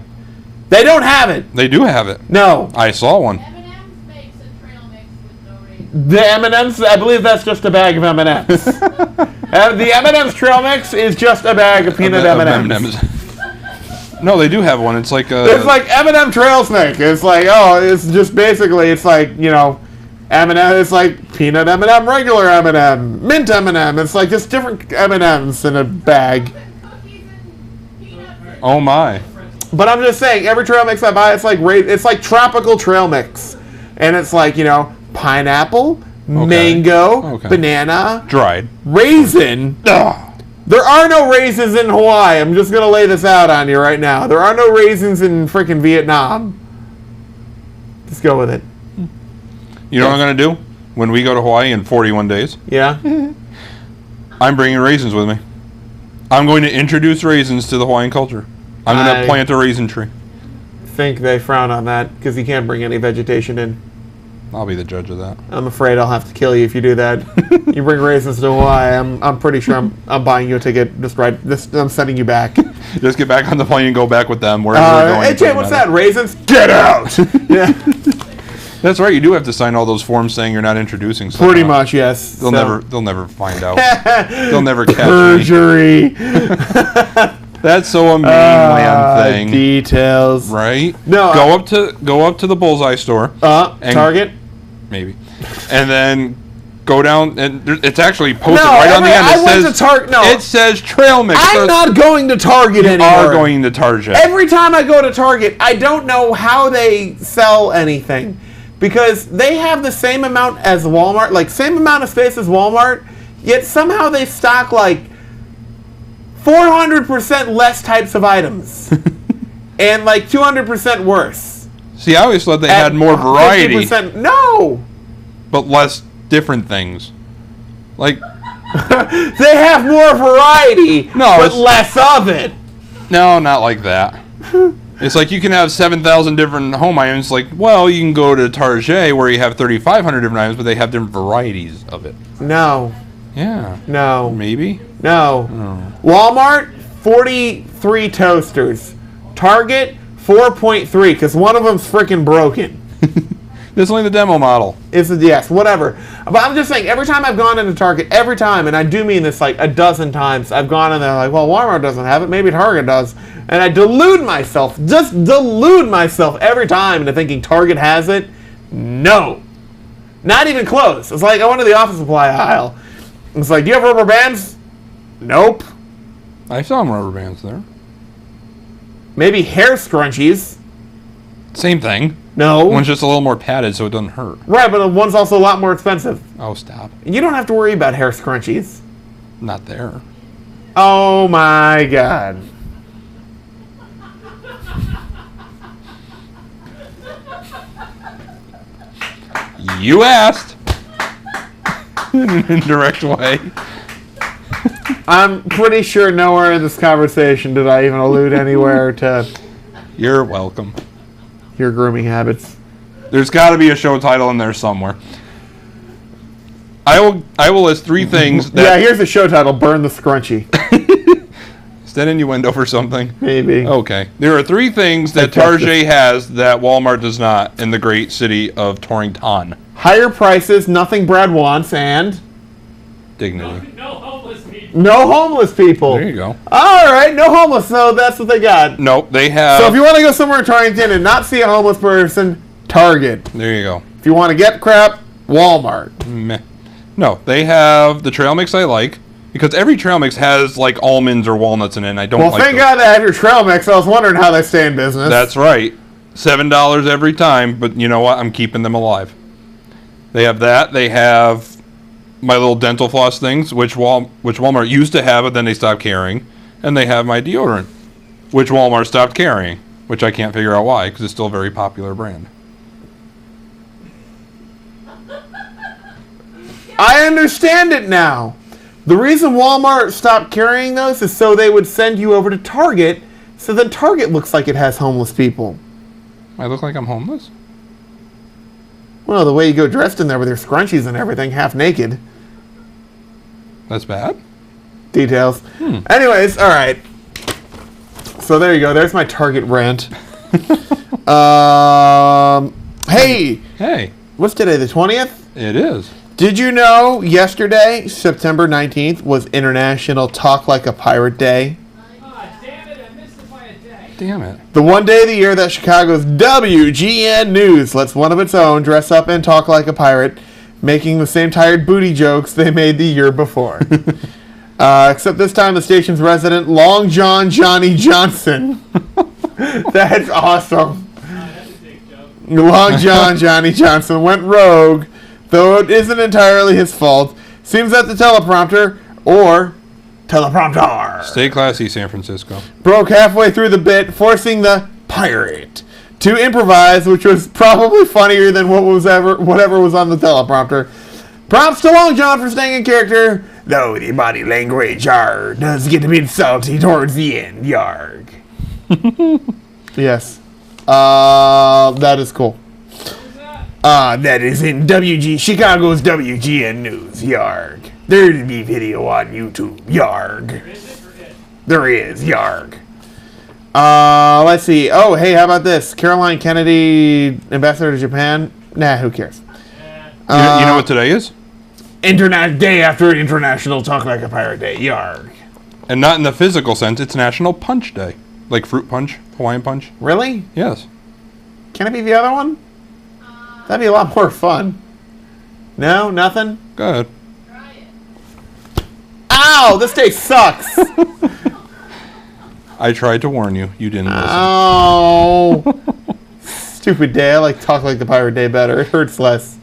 Speaker 3: They don't have it.
Speaker 4: They do have it.
Speaker 3: No.
Speaker 4: I saw one.
Speaker 6: M&M's makes a trail mix with no raisins.
Speaker 3: The M&M's, I believe that's just a bag of M&M's. The M&M's trail mix is just a bag of peanut M&M's.
Speaker 4: No, they do have one. It's like
Speaker 3: It's like M&M trail mix. It's like, it's just basically, it's like, M&M, it's like peanut M&M, regular M&M, mint M&M. It's like just different M&Ms in a bag.
Speaker 4: Oh my.
Speaker 3: But I'm just saying, every trail mix I buy, it's like tropical trail mix. And it's like, pineapple, mango, banana,
Speaker 4: dried,
Speaker 3: raisin. Ugh. There are no raisins in Hawaii. I'm just going to lay this out on you right now. There are no raisins in frickin' Vietnam. Just go with it.
Speaker 4: You know what I'm going to do when we go to Hawaii in 41 days?
Speaker 3: Yeah?
Speaker 4: I'm bringing raisins with me. I'm going to introduce raisins to the Hawaiian culture. I'm going to plant a raisin tree.
Speaker 3: I think they frown on that because you can't bring any vegetation in.
Speaker 4: I'll be the judge of that.
Speaker 3: I'm afraid I'll have to kill you if you do that. You bring raisins to Hawaii, I'm pretty sure I'm buying you a ticket. I'm sending you back.
Speaker 4: Just get back on the plane and go back with them wherever they're going.
Speaker 3: Hey, Jay, what's that? Raisins? Get out! Yeah.
Speaker 4: That's right. You do have to sign all those forms saying you're not introducing stuff.
Speaker 3: Pretty much, yes.
Speaker 4: They'll never find out. They'll never catch
Speaker 3: perjury.
Speaker 4: That's so a mainland thing.
Speaker 3: Details.
Speaker 4: Right?
Speaker 3: No.
Speaker 4: Go up to the Bullseye store.
Speaker 3: Target?
Speaker 4: Maybe. And then go down and it's actually posted right on the end.
Speaker 3: I went to Target. No.
Speaker 4: It says trail mix.
Speaker 3: I'm not going to Target anymore.
Speaker 4: You are going to Target.
Speaker 3: Every time I go to Target, I don't know how they sell anything. Because they have the same amount as Walmart, like same amount of space as Walmart, yet somehow they stock like 400% less types of items. And like 200% worse.
Speaker 4: See, I always thought they had more variety.
Speaker 3: 50%, no!
Speaker 4: But less different things. Like
Speaker 3: they have more variety, but less of it.
Speaker 4: No, not like that. It's like you can have 7,000 different home items. Like, well, you can go to Target where you have 3,500 different items, but they have different varieties of it.
Speaker 3: No.
Speaker 4: Yeah.
Speaker 3: No.
Speaker 4: Maybe?
Speaker 3: No.
Speaker 4: Oh.
Speaker 3: Walmart, 43 toasters. Target, 4.3, because one of them's freaking broken.
Speaker 4: This is only the demo model.
Speaker 3: Yes, whatever. But I'm just saying, every time I've gone into Target, every time, and I do mean this like a dozen times, I've gone in there like, well, Walmart doesn't have it, maybe Target does. And I delude myself every time into thinking Target has it. No. Not even close. It's like I went to the office supply aisle. It's like, do you have rubber bands? Nope.
Speaker 4: I saw some rubber bands there.
Speaker 3: Maybe hair scrunchies.
Speaker 4: Same thing.
Speaker 3: No.
Speaker 4: One's just a little more padded so it doesn't hurt.
Speaker 3: Right, but one's also a lot more expensive.
Speaker 4: Oh, stop.
Speaker 3: You don't have to worry about hair scrunchies.
Speaker 4: Not there.
Speaker 3: Oh my god.
Speaker 4: You asked. In an indirect way.
Speaker 3: I'm pretty sure nowhere in this conversation did I even allude anywhere to
Speaker 4: You're welcome.
Speaker 3: your grooming habits.
Speaker 4: There's got to be a show title in there somewhere. I will list 3 things that...
Speaker 3: Yeah, here's the show title, Burn the Scrunchie.
Speaker 4: Is that innuendo for something?
Speaker 3: Maybe.
Speaker 4: Okay. There are 3 things that Target has that Walmart does not in the great city of Torrington.
Speaker 3: Higher prices, nothing Brad wants, and
Speaker 4: Dignity.
Speaker 5: No homeless people.
Speaker 3: no homeless people.
Speaker 4: There you go.
Speaker 3: Alright, no homeless, so that's what they got.
Speaker 4: Nope, they have...
Speaker 3: So if you want to go somewhere in Torrington and not see a homeless person, Target.
Speaker 4: There you go.
Speaker 3: If you want to get crap, Walmart.
Speaker 4: Meh. No, they have the trail mix I like. Because every trail mix has, like, almonds or walnuts in it, and I don't
Speaker 3: Well,
Speaker 4: like
Speaker 3: thank
Speaker 4: those.
Speaker 3: God they have your trail mix. I was wondering how they stay in business.
Speaker 4: That's right. $7 every time, but you know what? I'm keeping them alive. They have that. They have my little dental floss things, which Walmart used to have, but then they stopped carrying. And they have my deodorant, which Walmart stopped carrying, which I can't figure out why, because it's still a very popular brand.
Speaker 3: I understand it now. The reason Walmart stopped carrying those is so they would send you over to Target, so then Target looks like it has homeless people.
Speaker 4: I look like I'm homeless?
Speaker 3: Well, the way you go dressed in there with your scrunchies and everything, half naked.
Speaker 4: That's bad?
Speaker 3: Details. Anyways, alright. So there you go. There's my Target rant. Hey!
Speaker 4: Hey,
Speaker 3: What's today, the 20th?
Speaker 4: it is.
Speaker 3: Did you know yesterday, September 19th, was International Talk Like a Pirate Day?
Speaker 5: Ah, damn it, I missed it by a day.
Speaker 4: Damn it.
Speaker 3: The one day of the year that Chicago's WGN News lets one of its own dress up and talk like a pirate, making the same tired booty jokes they made the year before. Except this time the station's resident, Long John Johnny Johnson. That's awesome.
Speaker 5: That's a big joke.
Speaker 3: Long John Johnny Johnson went rogue, though it isn't entirely his fault. Seems that the teleprompter, or teleprompter,
Speaker 4: Stay classy, San Francisco.
Speaker 3: broke halfway through the bit, forcing the pirate to improvise, which was probably funnier than whatever was on the teleprompter. Props to Long John for staying in character, though the body language does get a bit salty towards the end, yarg. Yes. That is cool. That is in Chicago's WGN News, yarg. There's the video on YouTube, yarg. There is, yarg. Let's see. Oh, hey, how about this? Caroline Kennedy, ambassador to Japan? Nah, who cares?
Speaker 4: You know what today is?
Speaker 3: Day after International Talk Like a Pirate Day, yarg.
Speaker 4: And not in the physical sense, it's National Punch Day. Like fruit punch, Hawaiian punch.
Speaker 3: Really?
Speaker 4: Yes.
Speaker 3: Can it be the other one? That'd be a lot more fun. No? Nothing?
Speaker 4: Go ahead.
Speaker 6: Try it.
Speaker 3: Ow! This day sucks!
Speaker 4: I tried to warn you. You didn't listen.
Speaker 3: Oh! Stupid day. I like Talk Like the Pirate Day better. It hurts less.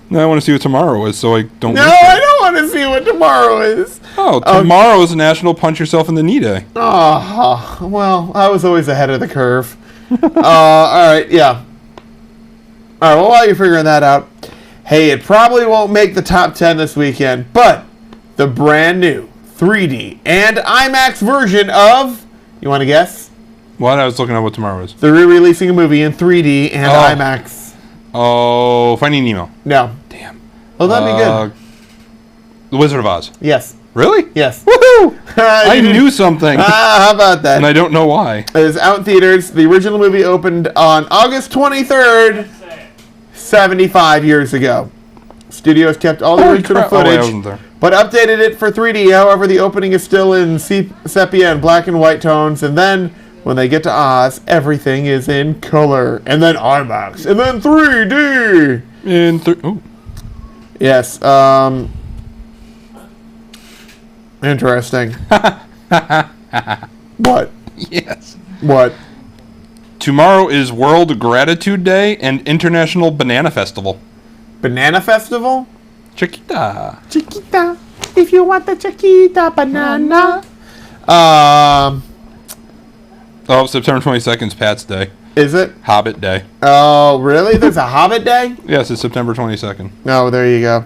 Speaker 4: Now I want to see what tomorrow is, so I don't.
Speaker 3: No,
Speaker 4: miss it.
Speaker 3: I don't want to see what tomorrow is.
Speaker 4: Oh, tomorrow is National Punch Yourself in the Knee Day.
Speaker 3: Oh, well, I was always ahead of the curve. Alright, yeah. Alright, well, while you're figuring that out, hey, it probably won't make the top 10 this weekend, but the brand new 3D and IMAX version of, you want to guess?
Speaker 4: What? I was looking at what tomorrow is.
Speaker 3: They're re-releasing a movie in 3D and IMAX.
Speaker 4: Oh, Finding Nemo.
Speaker 3: No.
Speaker 4: Damn.
Speaker 3: Well, that'd be good.
Speaker 4: The Wizard of Oz.
Speaker 3: Yes.
Speaker 4: Really?
Speaker 3: Yes.
Speaker 4: Woohoo! I knew something.
Speaker 3: How about that?
Speaker 4: And I don't know why.
Speaker 3: It is out in theaters. The original movie opened on August 23rd, 75 years ago. Studios kept all the original footage,
Speaker 4: I wasn't there.
Speaker 3: but updated it for 3D. However, the opening is still in sepia and black and white tones. And then, when they get to Oz, everything is in color. And then IMAX. And then 3D.
Speaker 4: Oh.
Speaker 3: Yes. Interesting. What?
Speaker 4: Yes.
Speaker 3: What?
Speaker 4: Tomorrow is World Gratitude Day and International Banana Festival.
Speaker 3: Banana Festival?
Speaker 4: Chiquita.
Speaker 3: Chiquita. If you want the Chiquita banana.
Speaker 4: Oh, September 22nd is Pat's Day.
Speaker 3: Is it?
Speaker 4: Hobbit Day.
Speaker 3: Oh, really? There's a Hobbit Day?
Speaker 4: Yes, it's September 22nd.
Speaker 3: Oh, there you go.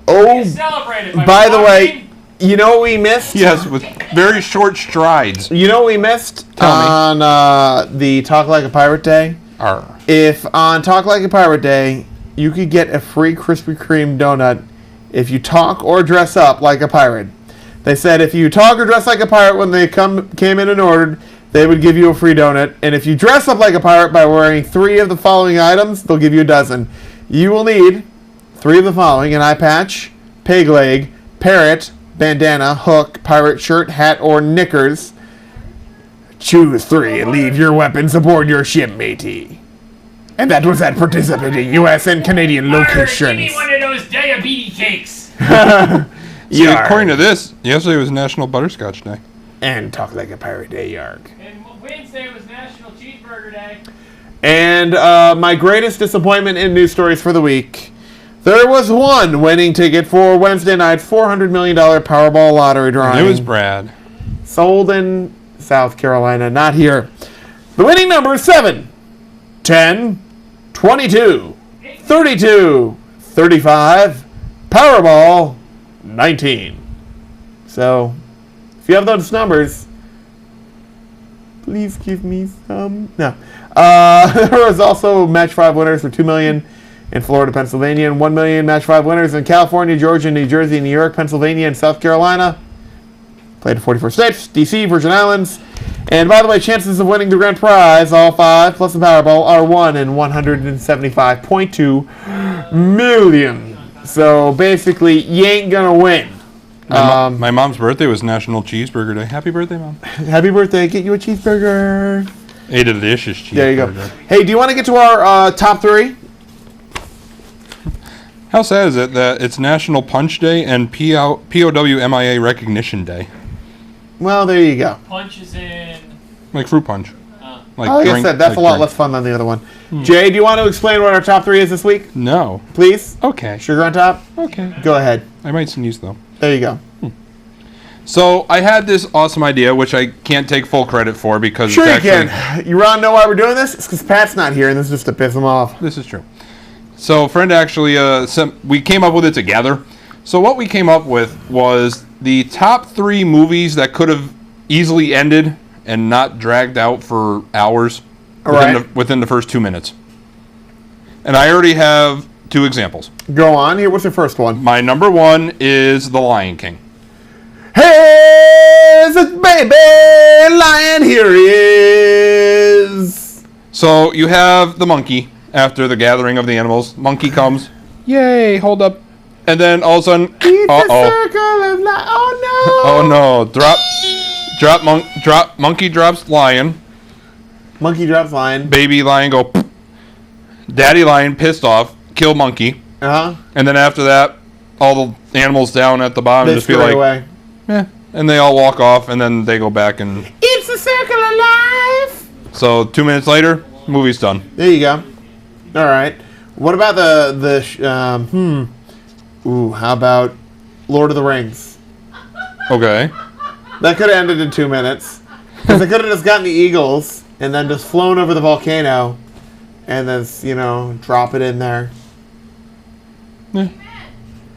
Speaker 3: Oh,
Speaker 5: Celebrated
Speaker 3: by the way, you know what we missed?
Speaker 4: Yes, with very short strides.
Speaker 3: You know what we missed
Speaker 4: Tell me.
Speaker 3: on the Talk Like a Pirate Day?
Speaker 4: Arr.
Speaker 3: If on Talk Like a Pirate Day, you could get a free Krispy Kreme donut if you talk or dress up like a pirate. They said if you talk or dress like a pirate when they came in and ordered, they would give you a free donut. And if you dress up like a pirate by wearing 3 of the following items, they'll give you a dozen. You will need 3 of the following: an eye patch, peg leg, parrot, bandana, hook, pirate shirt, hat, or knickers. Choose 3 and leave your weapons aboard your ship, matey. And that was at participating U.S. and Canadian
Speaker 5: Give
Speaker 3: locations.
Speaker 5: me one of those diabetes cakes.
Speaker 4: See, according to this, yesterday was National Butterscotch Day.
Speaker 3: And Talk Like a Pirate Day, yarg.
Speaker 5: And Wednesday was National Cheeseburger Day.
Speaker 3: And my greatest disappointment in news stories for the week. There was one winning ticket for Wednesday night's $400 million Powerball lottery drawing.
Speaker 4: It was Brad.
Speaker 3: Sold in South Carolina, not here. The winning number is 7, 10, 22, 32, 35, Powerball 19. So, if you have those numbers, please give me some. No. There was also match 5 winners for $2 million in Florida, Pennsylvania, and $1 million match 5 winners in California, Georgia, New Jersey, New York, Pennsylvania, and South Carolina. Played in 44 states, DC, Virgin Islands. And by the way, chances of winning the grand prize, all 5 plus the Powerball, are 1 in 175.2 million. So basically, you ain't gonna win.
Speaker 4: My mom's birthday was National Cheeseburger Day. Happy birthday, Mom.
Speaker 3: Happy birthday. Get you a cheeseburger.
Speaker 4: A delicious cheeseburger.
Speaker 3: There you go. Hey, do you want to get to our top 3?
Speaker 4: How sad is it that it's National Punch Day and POW MIA Recognition Day?
Speaker 3: Well, there you go.
Speaker 5: Punch is in.
Speaker 4: Like fruit punch. Like
Speaker 3: Like I
Speaker 4: drink,
Speaker 3: said, that's
Speaker 4: like
Speaker 3: a lot
Speaker 4: drink.
Speaker 3: less fun than the other one. Jay, do you want to explain what our top 3 is this week?
Speaker 4: No.
Speaker 3: Please?
Speaker 4: Okay.
Speaker 3: Sugar on top?
Speaker 4: Okay.
Speaker 3: Go ahead.
Speaker 4: I might sneeze though.
Speaker 3: There you go.
Speaker 4: So I had this awesome idea, which I can't take full credit for because
Speaker 3: Sure
Speaker 4: it's
Speaker 3: you
Speaker 4: actually,
Speaker 3: can. You want to know why we're doing this? It's because Pat's not here, and this is just to piss him off.
Speaker 4: This is true. So a friend actually we came up with it together. So what we came up with was the top 3 movies that could have easily ended and not dragged out for hours within the first 2 minutes. And I already have 2 examples.
Speaker 3: Go on. Here, what's your first one?
Speaker 4: My number 1 is The Lion King.
Speaker 3: Here's a baby lion. Here he is.
Speaker 4: So you have the monkey after the gathering of the animals. Monkey comes. Yay, hold up. And then all of a sudden,
Speaker 3: It's a
Speaker 4: uh-oh.
Speaker 3: circle of light. Oh, no.
Speaker 4: Oh, no. Monkey drops lion.
Speaker 3: Monkey drops lion.
Speaker 4: Baby lion go. Pff. Daddy lion pissed off. Kill monkey.
Speaker 3: Uh-huh.
Speaker 4: And then after that, all the animals down at the bottom
Speaker 3: They
Speaker 4: just be
Speaker 3: scurry
Speaker 4: like,
Speaker 3: away.
Speaker 4: eh. And they all walk off, and then they go back and...
Speaker 3: It's a circle of life.
Speaker 4: So 2 minutes later, movie's done.
Speaker 3: There you go. All right. What about how about Lord of the Rings?
Speaker 4: Okay.
Speaker 3: That could have ended in 2 minutes. Because they could have just gotten the eagles and then just flown over the volcano and then, drop it in there.
Speaker 4: Yeah.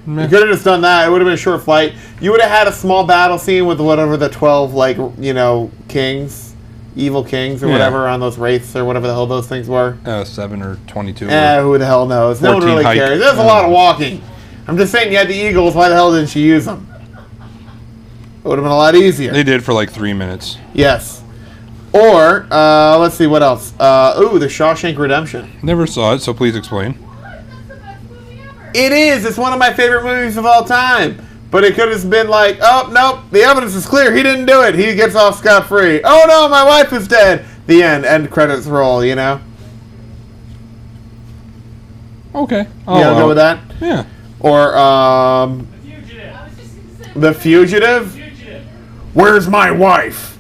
Speaker 3: You could have just done that. It would have been a short flight. You would have had a small battle scene with whatever the 12, kings, evil kings or whatever on those wraiths or whatever the hell those things were.
Speaker 4: 7 or 22.
Speaker 3: Who the hell knows? No one
Speaker 4: 14
Speaker 3: really
Speaker 4: hike.
Speaker 3: cares. There's a lot of walking. I'm just saying you had the eagles. Why the hell didn't she use them? would have been a lot easier.
Speaker 4: They did for like 3 minutes.
Speaker 3: Yes. Or, let's see, what else? The Shawshank Redemption.
Speaker 4: Never saw it, so please explain.
Speaker 6: That's the best movie ever.
Speaker 3: It is. It's one of my favorite movies of all time. But it could have been like, oh, nope, the evidence is clear. He didn't do it. He gets off scot-free. Oh, no, my wife is dead. The end. End credits roll, you know?
Speaker 4: Okay.
Speaker 3: You gonna go with that?
Speaker 4: Yeah.
Speaker 3: Or,
Speaker 5: Fugitive.
Speaker 6: I was just gonna say.
Speaker 3: The Fugitive?
Speaker 5: Fugitive.
Speaker 3: Where's my wife?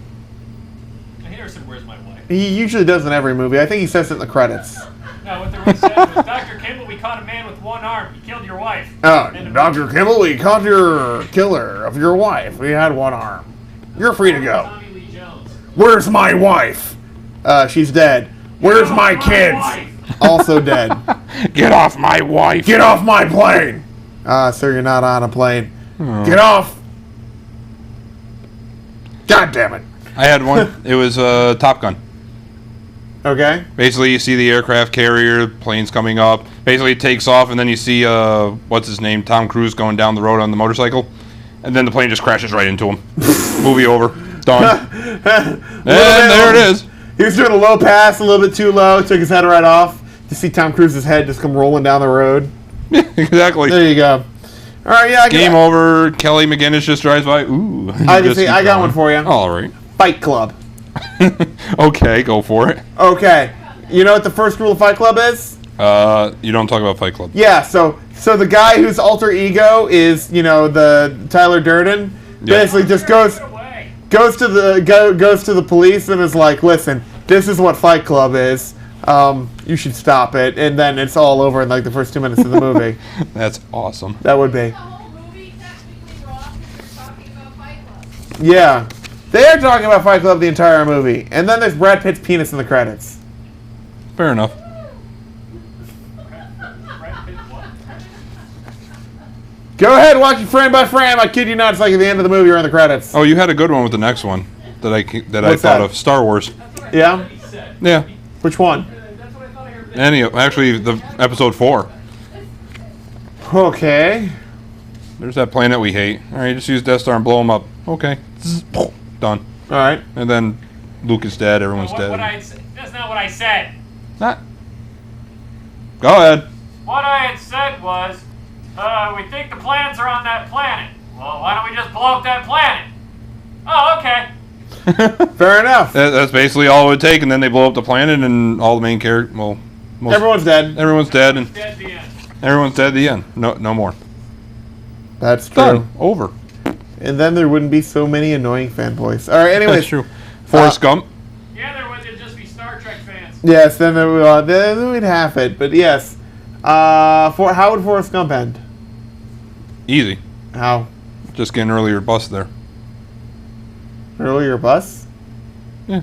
Speaker 5: I never said, "Where's my wife?"
Speaker 3: He usually does in every movie. I think he says it in the credits.
Speaker 5: No, what the really said was, Dr. Kimball, we caught a man with one arm. He killed your wife.
Speaker 3: Oh,
Speaker 5: And the
Speaker 3: Dr. Kimball, we caught your killer of your wife. We had one arm. You're free to go.
Speaker 5: Tommy Lee Jones.
Speaker 3: Where's my wife? She's dead. Where's my kids?
Speaker 5: wife.
Speaker 3: Also dead.
Speaker 4: Get off my wife.
Speaker 3: Get off my plane! Sir, you're not on a plane. Get off! God damn it.
Speaker 4: I had one. It was Top Gun.
Speaker 3: Okay.
Speaker 4: Basically, you see the aircraft carrier, planes coming up. Basically, it takes off, and then you see, what's his name, Tom Cruise going down the road on the motorcycle. And then the plane just crashes right into him. Movie over. Done. And there it is.
Speaker 3: He was doing a low pass, a little bit too low, took his head right off. To see Tom Cruise's head just come rolling down the road.
Speaker 4: Exactly.
Speaker 3: There you go. All right, yeah.
Speaker 4: Game over. Kelly McGinnis just drives by. Ooh.
Speaker 3: I got one for you.
Speaker 4: All right.
Speaker 3: Fight Club.
Speaker 4: Okay, go for it.
Speaker 3: Okay. You know what the first rule of Fight Club is?
Speaker 4: You don't talk about Fight Club.
Speaker 3: Yeah, so the guy whose alter ego is, the Tyler Durden, basically just goes to the police and is like, listen, this is what Fight Club is. You should stop it, and then it's all over in like the first 2 minutes of the movie.
Speaker 4: That's awesome.
Speaker 3: That would be.
Speaker 6: The whole movie technically wrong because they're talking about Fight Club.
Speaker 3: Yeah. They are talking about Fight Club the entire movie. And then there's Brad Pitt's penis in the credits.
Speaker 4: Fair enough.
Speaker 3: Go ahead, watch it frame by frame. I kid you not, it's like at the end of the movie or in the credits.
Speaker 4: Oh, you had a good one with the next one that I
Speaker 3: What's
Speaker 4: thought
Speaker 3: that?
Speaker 4: of. Star Wars.
Speaker 3: Yeah?
Speaker 4: Yeah.
Speaker 3: Which one?
Speaker 4: Actually, the episode 4.
Speaker 3: Okay.
Speaker 4: There's that planet we hate. All right, just use Death Star and blow them up. Okay. Done.
Speaker 3: All right.
Speaker 4: And then Luke is dead. Everyone's
Speaker 5: What
Speaker 4: dead.
Speaker 5: that's not what I said.
Speaker 4: Not. Go ahead.
Speaker 5: What I had said was, we think the plans are on that planet. Well, why don't we just blow up that planet? Oh, okay.
Speaker 3: Fair enough.
Speaker 4: That's basically all it would take, and then they blow up the planet, and all the main characters. Well,
Speaker 3: Everyone's dead.
Speaker 4: everyone's dead, and
Speaker 5: Dead the end.
Speaker 4: everyone's dead at the end. No more.
Speaker 3: That's true.
Speaker 4: Done. Over.
Speaker 3: And then there wouldn't be so many annoying fanboys. All right, anyways.
Speaker 4: That's true. Forrest Gump.
Speaker 5: Yeah, there would just be Star Trek fans.
Speaker 3: Yes, then we'd have it. But yes. How would Forrest Gump end?
Speaker 4: Easy.
Speaker 3: How?
Speaker 4: Just get an earlier bus there.
Speaker 3: Earlier bus?
Speaker 4: Yeah.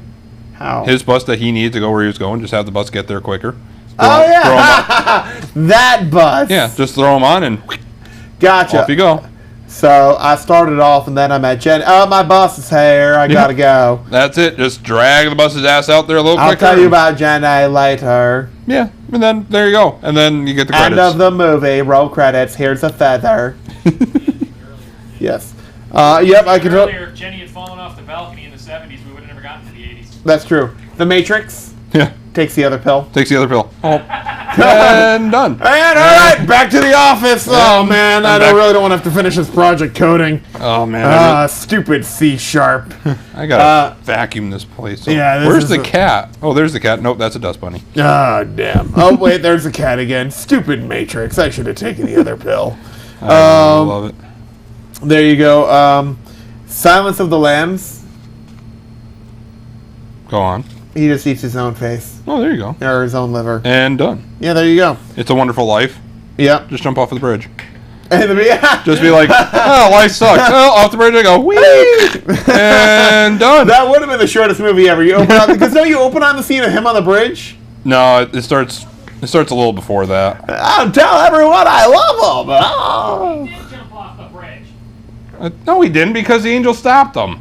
Speaker 3: How?
Speaker 4: His bus that he needed to go where he was going, just have the bus get there quicker.
Speaker 3: Oh,
Speaker 4: Throw 'em
Speaker 3: yeah. That bus.
Speaker 4: Yeah, just throw them on and
Speaker 3: Gotcha.
Speaker 4: off you go.
Speaker 3: So I started off and then I met Jen. Oh, my bus is here. I gotta go.
Speaker 4: That's it. Just drag the bus's ass out there a little
Speaker 3: I'll
Speaker 4: quicker.
Speaker 3: tell you about Jenny later.
Speaker 4: Yeah, and then there you go. And then you get the credits.
Speaker 3: End of the movie. Roll credits. Here's a feather. Yes. Yep, I can.
Speaker 5: Earlier, if Jenny had fallen off the balcony in the 70s, we would have never gotten to the 80s.
Speaker 3: That's true. The Matrix
Speaker 4: Yeah,
Speaker 3: takes the other pill.
Speaker 4: takes the other pill. Oh. And done.
Speaker 3: And all right, back to the office. Oh man, I
Speaker 4: back-
Speaker 3: really don't want to have to finish this project coding.
Speaker 4: Oh man,
Speaker 3: Stupid C#.
Speaker 4: I gotta vacuum this place.
Speaker 3: yeah, this
Speaker 4: where's
Speaker 3: is
Speaker 4: the
Speaker 3: a-
Speaker 4: cat? Oh, there's the cat. Nope, that's a dust bunny.
Speaker 3: Oh damn. Oh wait, there's the cat again. Stupid Matrix. I should have taken the other pill.
Speaker 4: I love it.
Speaker 3: There you go. Silence of the Lambs.
Speaker 4: Go on.
Speaker 3: He just eats his own face
Speaker 4: Oh, there you go.
Speaker 3: or his own liver.
Speaker 4: And done.
Speaker 3: Yeah, there you go.
Speaker 4: It's a Wonderful Life.
Speaker 3: Yep.
Speaker 4: Just jump off of the bridge.
Speaker 3: And
Speaker 4: Just be like, oh, life sucks. Oh, off the bridge I go, whee! And done.
Speaker 3: that would have been the shortest movie ever. You open on because don't you open on the scene of him on the bridge?
Speaker 4: No, it starts a little before that.
Speaker 3: I'll tell everyone I love them. Oh.
Speaker 5: He did jump off the bridge.
Speaker 4: No, he didn't because the angel stopped him.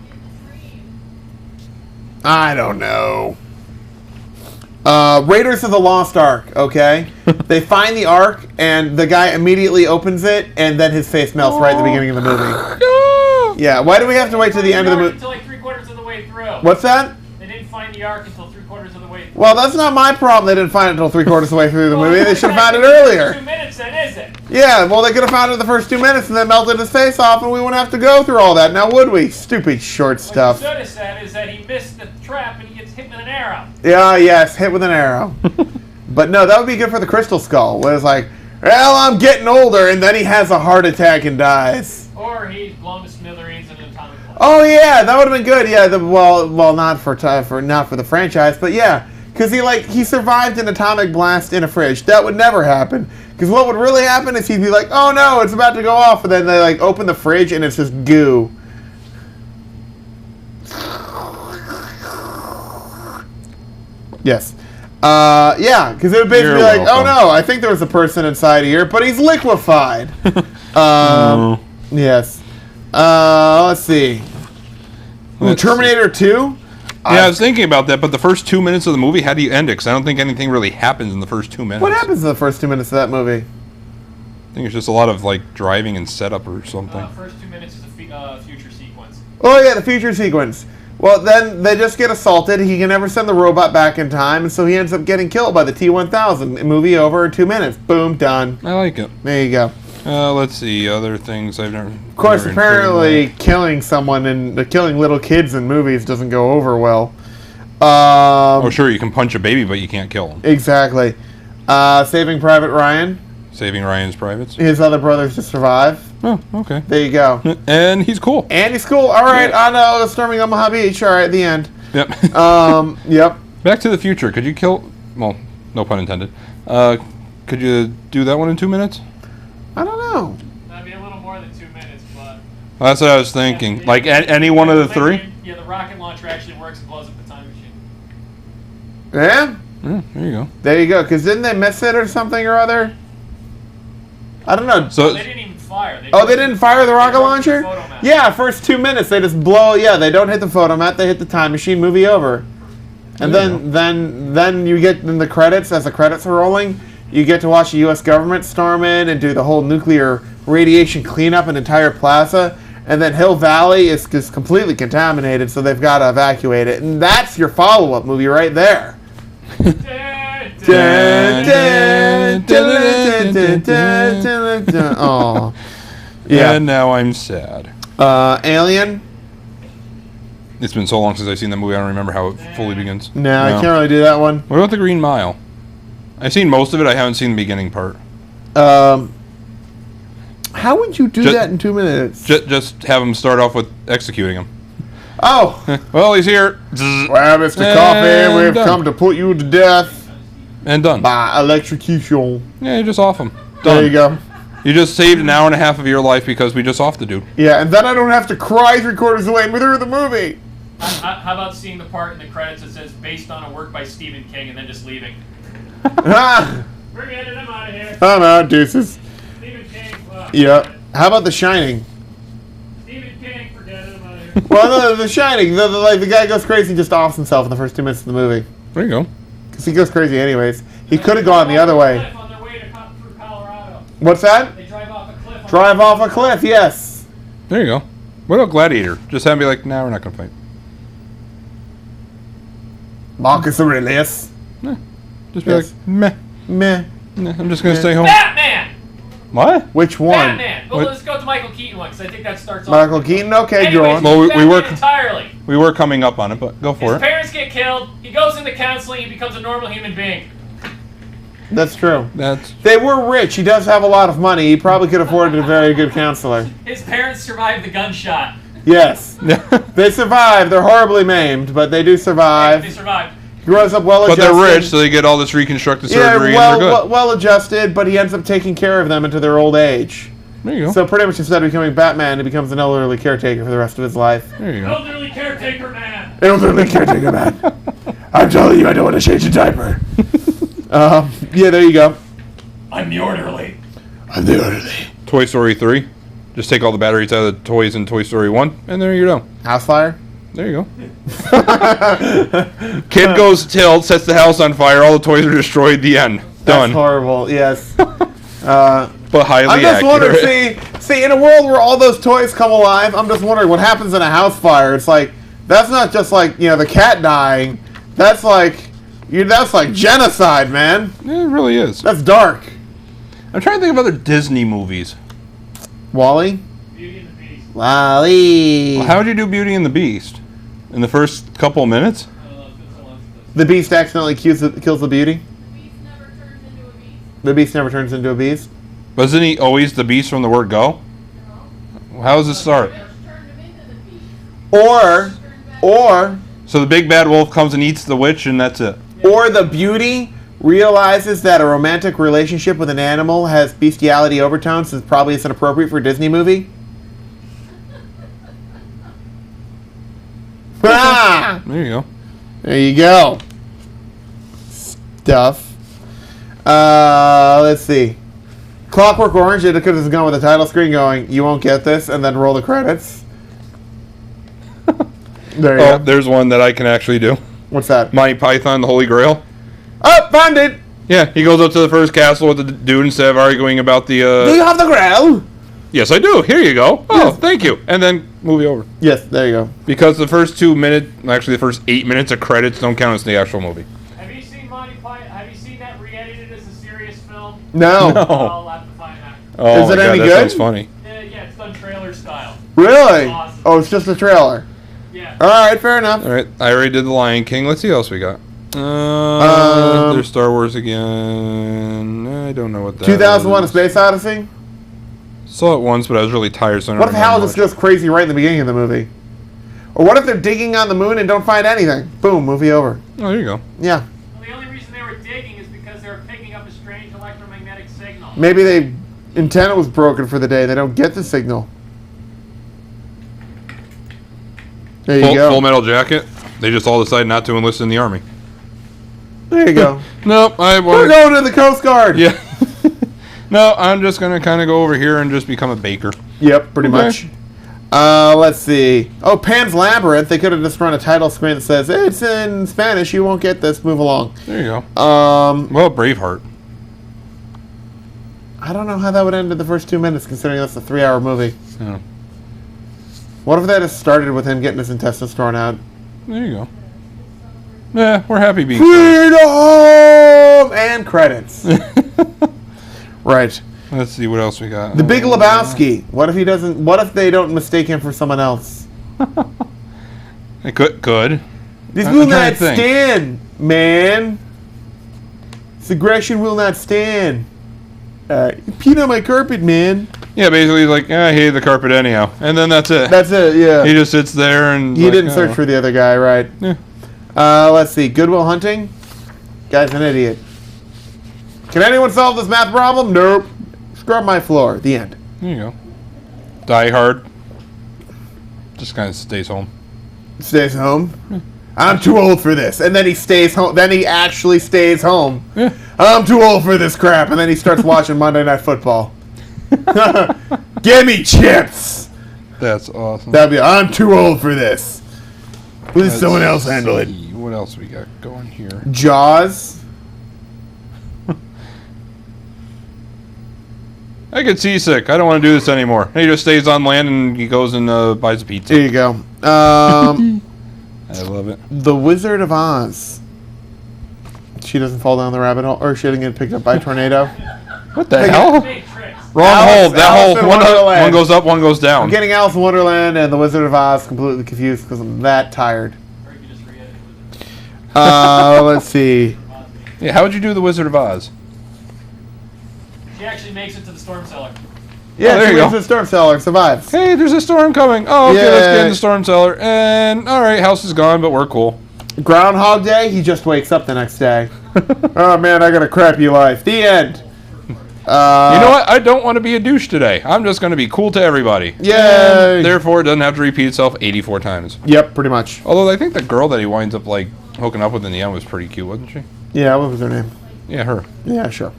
Speaker 3: I don't know. Raiders of the Lost Ark, okay? They find the Ark, and the guy immediately opens it, and then his face melts right at the beginning of the movie. Yeah, why do we have to wait till the end of the movie?
Speaker 5: Until like 3/4 of the way through.
Speaker 3: What's that?
Speaker 5: They didn't find the Ark until 3/4 of the way through.
Speaker 3: Well, that's not my problem. They didn't find it until 3/4 of the way through the movie. They should have found it earlier.
Speaker 5: 2 minutes then, is it?
Speaker 3: Yeah, well, they could have found it in the first 2 minutes and then melted his face off, and we wouldn't have to go through all that. Now, would we? Stupid short stuff.
Speaker 5: What you should have said is that he missed the trap and he gets hit with an arrow.
Speaker 3: Yeah, yes, hit with an arrow. But no, that would be good for the Crystal Skull, where it's like, well, I'm getting older, and then he has a heart attack and dies.
Speaker 5: Or he's blown to smithereens in an atomic bomb.
Speaker 3: Oh yeah, that would have been good. Yeah, well, not for the franchise, but yeah, because he survived an atomic blast in a fridge. That would never happen. Because what would really happen is he'd be like, oh no, it's about to go off, and then they open the fridge and it's just goo. Yes. Yeah, because it would basically be like, oh no, I think there was a person inside here, but he's liquefied. Yes. Let's see. Terminator 2?
Speaker 4: Yeah, I was thinking about that, but the first 2 minutes of the movie, how do you end it? Because I don't think anything really happens in the first 2 minutes.
Speaker 3: What happens in the first 2 minutes of that movie?
Speaker 4: I think it's just a lot of driving and setup or something.
Speaker 5: First 2 minutes is a future sequence.
Speaker 3: Oh yeah, the future sequence. Well, then they just get assaulted. He can never send the robot back in time, and so he ends up getting killed by the T-1000. Movie over in 2 minutes. Boom, done.
Speaker 4: I like it.
Speaker 3: There you go.
Speaker 4: Let's see other things I've never.
Speaker 3: Of course, apparently killing someone and killing little kids in movies doesn't go over well.
Speaker 4: Oh, sure, you can punch a baby, but you can't kill him.
Speaker 3: Exactly. Saving Private Ryan.
Speaker 4: Saving Ryan's Privates.
Speaker 3: His other brothers to survive.
Speaker 4: Oh, okay.
Speaker 3: There you go.
Speaker 4: And he's cool.
Speaker 3: And he's cool. All right, on Storming Omaha Beach. All right, the end.
Speaker 4: Yep.
Speaker 3: Yep.
Speaker 4: Back to the Future. Could you kill? Well, no pun intended. Could you do that one in 2 minutes?
Speaker 3: I don't know.
Speaker 5: That'd be a little more than 2 minutes, but...
Speaker 4: That's what I was thinking. Like any one of the three?
Speaker 5: Yeah, the rocket launcher actually works and blows up the time machine.
Speaker 3: Yeah?
Speaker 4: Yeah, there you go.
Speaker 3: There you go. Because didn't they miss it or something or other? I don't know.
Speaker 4: So
Speaker 5: They didn't even fire.
Speaker 3: They didn't fire the rocket launcher?
Speaker 5: Photomat.
Speaker 3: Yeah, first 2 minutes they just blow. Yeah, they don't hit the photomat. They hit the time machine. Movie over. And then you get in the credits, as the credits are rolling, you get to watch the U.S. government storm in and do the whole nuclear radiation cleanup in entire plaza. And then Hill Valley is just completely contaminated, so they've got to evacuate it. And that's your follow-up movie right there. Oh, yeah.
Speaker 4: And now I'm sad.
Speaker 3: Alien?
Speaker 4: It's been so long since I've seen that movie, I don't remember how it fully begins.
Speaker 3: No, I can't really do that one.
Speaker 4: What about The Green Mile? I've seen most of it, I haven't seen the beginning part.
Speaker 3: How would you do that in 2 minutes?
Speaker 4: Just have him start off with executing him.
Speaker 3: Oh!
Speaker 4: Well, he's here.
Speaker 3: Well, Mr. Coffee, we've come to put you to death.
Speaker 4: And done.
Speaker 3: By electrocution.
Speaker 4: Yeah, you just off him. Done.
Speaker 3: There you go.
Speaker 4: You just saved an hour and a half of your life because we just offed the dude.
Speaker 3: Yeah, and then I don't have to cry 3/4 away through the movie.
Speaker 5: How about seeing the part in the credits that says based on a work by Stephen King and then just leaving? Forget it, I'm out of here.
Speaker 3: I'm out, deuces.
Speaker 5: Stephen King,
Speaker 3: Yeah. How about The Shining?
Speaker 5: Stephen King, forget it, I'm out of here.
Speaker 3: Well, no, The Shining. The guy goes crazy and just offs himself in the first 2 minutes of the movie.
Speaker 4: There you go.
Speaker 3: Because he goes crazy anyways. He could have gone the other way.
Speaker 5: On their way through Colorado.
Speaker 3: What's that?
Speaker 5: They drive off a cliff.
Speaker 3: Drive off a cliff, yes.
Speaker 4: There you go. What about Gladiator? Just have him be like, nah, we're not going to fight.
Speaker 3: Marcus Aurelius.
Speaker 4: Just be
Speaker 3: Yes.
Speaker 4: like, meh.
Speaker 3: Meh.
Speaker 4: Nah, I'm just going to stay home.
Speaker 5: Batman!
Speaker 4: What?
Speaker 3: Which one?
Speaker 5: Batman! Well,
Speaker 4: What?
Speaker 5: let's go to Michael Keaton one, because I think that starts off.
Speaker 3: Michael Keaton? Okay,
Speaker 5: Anyways,
Speaker 3: go on.
Speaker 4: Well, we
Speaker 5: Batman
Speaker 4: work-
Speaker 5: entirely.
Speaker 4: We were coming up on it, but go for
Speaker 5: His
Speaker 4: it.
Speaker 5: parents get killed, he goes into counseling, he becomes a normal human being.
Speaker 3: That's true.
Speaker 4: That's
Speaker 3: They were rich. He does have a lot of money. He probably could afford a very good counselor.
Speaker 5: His parents survived the gunshot.
Speaker 3: Yes. They survive. They're horribly maimed, but they do
Speaker 5: They
Speaker 3: survive.
Speaker 5: survived.
Speaker 3: He grows up well
Speaker 4: But
Speaker 3: adjusted.
Speaker 4: they're rich, so they get all this reconstructive
Speaker 3: Yeah,
Speaker 4: surgery and they're good.
Speaker 3: well adjusted, but he ends up taking care of them into their old age.
Speaker 4: There you go.
Speaker 3: So pretty much instead of becoming Batman, he becomes an elderly caretaker for the rest of his life.
Speaker 4: There you go.
Speaker 5: Elderly caretaker man.
Speaker 3: Elderly caretaker man. I'm telling you, I don't want to change a diaper. Yeah, there you go.
Speaker 5: I'm the orderly.
Speaker 3: I'm the orderly.
Speaker 4: Toy Story 3. Just take all the batteries out of the toys in Toy Story 1, and there you go.
Speaker 3: House fire?
Speaker 4: There you go. Kid goes tilt, sets the house on fire, all the toys are destroyed, the end.
Speaker 3: That's
Speaker 4: Done.
Speaker 3: horrible, yes.
Speaker 4: But highly
Speaker 3: I'm just
Speaker 4: accurate.
Speaker 3: wondering, see, in a world where all those toys come alive, I'm just wondering what happens in a house fire. It's like, that's not just like, the cat dying. That's like genocide, man.
Speaker 4: Yeah, it really is.
Speaker 3: That's dark.
Speaker 4: I'm trying to think of other Disney movies.
Speaker 3: Wally?
Speaker 5: Beauty and the Beast.
Speaker 3: Wally.
Speaker 4: Well, how would you do Beauty and the Beast? In the first couple of minutes?
Speaker 3: The beast accidentally kills the beauty?
Speaker 6: The beast never turns into a beast.
Speaker 3: The beast never turns into a beast?
Speaker 4: Wasn't he always the beast from the word go? How does it start?
Speaker 6: The witch turned him into the beast.
Speaker 3: Or
Speaker 4: So the big bad wolf comes and eats the witch, and that's it.
Speaker 3: Or the beauty realizes that a romantic relationship with an animal has bestiality overtones, so it probably isn't appropriate for a Disney movie. Ah!
Speaker 4: There you go.
Speaker 3: There you go. Stuff. Let's see. Clockwork Orange, it could have gone with the title screen going, "You won't get this," and then roll the credits. There you go.
Speaker 4: There's one that I can actually do.
Speaker 3: What's that?
Speaker 4: Monty Python, the Holy Grail.
Speaker 3: Oh, found it!
Speaker 4: Yeah, he goes up to the first castle with the dude instead of arguing about the...
Speaker 3: Do you have the Grail?
Speaker 4: Yes, I do. Here you go. Oh,
Speaker 3: Yes.
Speaker 4: thank you. And then movie over.
Speaker 3: Yes, there you go.
Speaker 4: Because the first 2 minutes, actually the first 8 minutes of credits don't count as the actual movie.
Speaker 5: Have you seen Monty Python? Have you seen that re-edited as a serious film?
Speaker 3: No.
Speaker 4: No.
Speaker 5: I'll have to find that.
Speaker 4: Oh,
Speaker 3: Is it
Speaker 4: my
Speaker 3: any
Speaker 4: God,
Speaker 3: good?
Speaker 4: that sounds funny.
Speaker 5: Yeah, it's done trailer style.
Speaker 3: Really?
Speaker 5: Awesome.
Speaker 3: Oh, it's just a trailer.
Speaker 5: Yeah.
Speaker 3: Alright, fair enough.
Speaker 4: All right, I already did The Lion King. Let's see what else we got. There's Star Wars again. I don't know what that
Speaker 3: 2001: A
Speaker 4: is.
Speaker 3: Space Odyssey?
Speaker 4: Saw it once, but I was really tired, so I don't
Speaker 3: What if Hal
Speaker 4: remember
Speaker 3: just
Speaker 4: much.
Speaker 3: goes crazy right in the beginning of the movie? Or what if they're digging on the moon and don't find anything? Boom, movie over.
Speaker 4: Oh, there you go.
Speaker 3: Yeah.
Speaker 5: Well, the only reason they were digging is because they were picking up a strange electromagnetic signal.
Speaker 3: Maybe the antenna was broken for the day. They don't get the signal. There you go.
Speaker 4: Full Metal Jacket. They just all decide not to enlist in the army.
Speaker 3: There you go.
Speaker 4: Nope, I
Speaker 3: We're
Speaker 4: won't.
Speaker 3: going to the Coast Guard.
Speaker 4: Yeah. No, I'm just gonna kind of go over here and just become a baker.
Speaker 3: Yep, pretty
Speaker 4: Okay.
Speaker 3: much. Let's see. Oh, Pan's Labyrinth. They could have just run a title screen that says, "It's in Spanish. You won't get this. Move along."
Speaker 4: There you go.
Speaker 3: Well,
Speaker 4: Braveheart.
Speaker 3: I don't know how that would end in the first 2 minutes, considering that's a 3-hour movie.
Speaker 4: Yeah.
Speaker 3: What if that just started with him getting his intestines thrown out?
Speaker 4: There you go. Yeah, we're happy being.
Speaker 3: Freedom and credits. Right.
Speaker 4: Let's see what else we got.
Speaker 3: The Big Lebowski. What if he doesn't? What if they don't mistake him for someone else?
Speaker 4: It could.
Speaker 3: This
Speaker 4: I'm
Speaker 3: will
Speaker 4: trying
Speaker 3: not
Speaker 4: to think.
Speaker 3: stand, man. This aggression will not stand. You peed on my carpet, man.
Speaker 4: Yeah, basically he's like, I hate the carpet anyhow, and then that's it.
Speaker 3: That's it. Yeah.
Speaker 4: He just sits there and.
Speaker 3: He
Speaker 4: like,
Speaker 3: didn't
Speaker 4: oh.
Speaker 3: search for the other guy, right?
Speaker 4: Yeah.
Speaker 3: Let's see. Goodwill Hunting. Guy's an idiot. Can anyone solve this math problem? Nope. Scrub my floor. The end.
Speaker 4: There you go. Die Hard. Just kind of stays home.
Speaker 3: Stays home. I'm too old for this. And then he stays home. Then he actually stays home.
Speaker 4: Yeah.
Speaker 3: I'm too old for this crap. And then he starts watching Monday Night Football. Give me chips.
Speaker 4: That's awesome.
Speaker 3: That'd be. I'm too old for this. Let
Speaker 4: Let's
Speaker 3: someone else handle it.
Speaker 4: see, What else we got going here?
Speaker 3: Jaws.
Speaker 4: I get seasick. I don't want to do this anymore. He just stays on land and he goes and buys a pizza.
Speaker 3: There you go.
Speaker 4: I love it.
Speaker 3: The Wizard of Oz. She doesn't fall down the rabbit hole, or she doesn't get picked up by a tornado.
Speaker 4: What the hell?
Speaker 5: Big tricks.
Speaker 4: Wrong
Speaker 3: Alice-
Speaker 4: hole. That
Speaker 3: Alice in
Speaker 4: hole.
Speaker 3: Wonderland.
Speaker 4: One goes up, one goes down.
Speaker 3: I'm getting Alice in Wonderland and The Wizard of Oz completely confused because I'm that tired.
Speaker 5: Or you could just re-edit it.
Speaker 3: Let's see.
Speaker 4: Yeah, how would you do the Wizard of Oz?
Speaker 5: She actually makes it to the storm cellar.
Speaker 3: Yeah,
Speaker 4: there
Speaker 3: she
Speaker 4: you
Speaker 3: makes
Speaker 4: go.
Speaker 3: the storm cellar, survives.
Speaker 4: Hey, there's a storm coming. Oh, okay, let's get
Speaker 3: Yeah.
Speaker 4: in the storm cellar. And all right, house is gone, but we're cool.
Speaker 3: Groundhog Day, he just wakes up the next day. Oh man, I got a crappy life. The end.
Speaker 4: You know what? I don't want to be a douche today. I'm just going to be cool to everybody.
Speaker 3: Yay.
Speaker 4: And therefore, it doesn't have to repeat itself 84 times.
Speaker 3: Yep, pretty much.
Speaker 4: Although I think the girl that he winds up like hooking up with in the end was pretty cute, wasn't she?
Speaker 3: Yeah, what was her name?
Speaker 4: Yeah, her.
Speaker 3: Yeah, sure.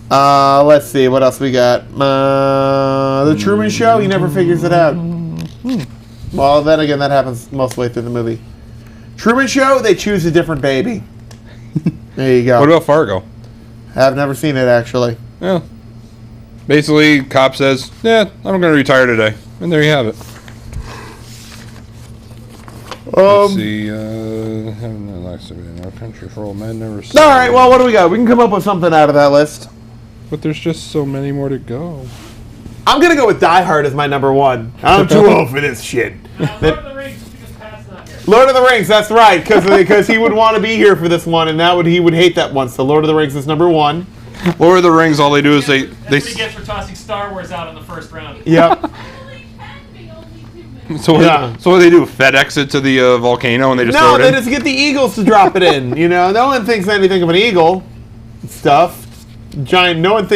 Speaker 3: Let's see, what else we got? The Truman Show, he never figures it out. Well, then again, that happens most of the way through the movie. Truman Show, they choose a different baby. There you go.
Speaker 4: What about Fargo?
Speaker 3: I've never seen it, actually.
Speaker 4: Yeah, Basically, cop says, "Yeah, I'm going to retire today," and there you have it. Let's see. No country for old men. Never.
Speaker 3: All right. Well, what do we got? We can come up with something out of that list.
Speaker 4: But there's just so many more to go.
Speaker 3: I'm gonna go with Die Hard as my number one. I'm too old for this shit.
Speaker 5: Lord of the Rings, because Pat's not here.
Speaker 3: Lord of the Rings. That's right, because he would want to be here for this one, and he would hate that one. So Lord of the Rings is number one.
Speaker 4: Lord of the Rings, all they do is they.
Speaker 5: That's what he gets for tossing Star Wars out in the first round.
Speaker 3: Yep.
Speaker 6: Really can be only 2 minutes.
Speaker 4: So
Speaker 3: Yeah.
Speaker 4: what do they do? FedEx it to the volcano and they just throw
Speaker 3: No,
Speaker 4: it
Speaker 3: they
Speaker 4: in?
Speaker 3: just get the eagles to drop it in. You know, no one thinks anything of an eagle. Stuff. Giant. No one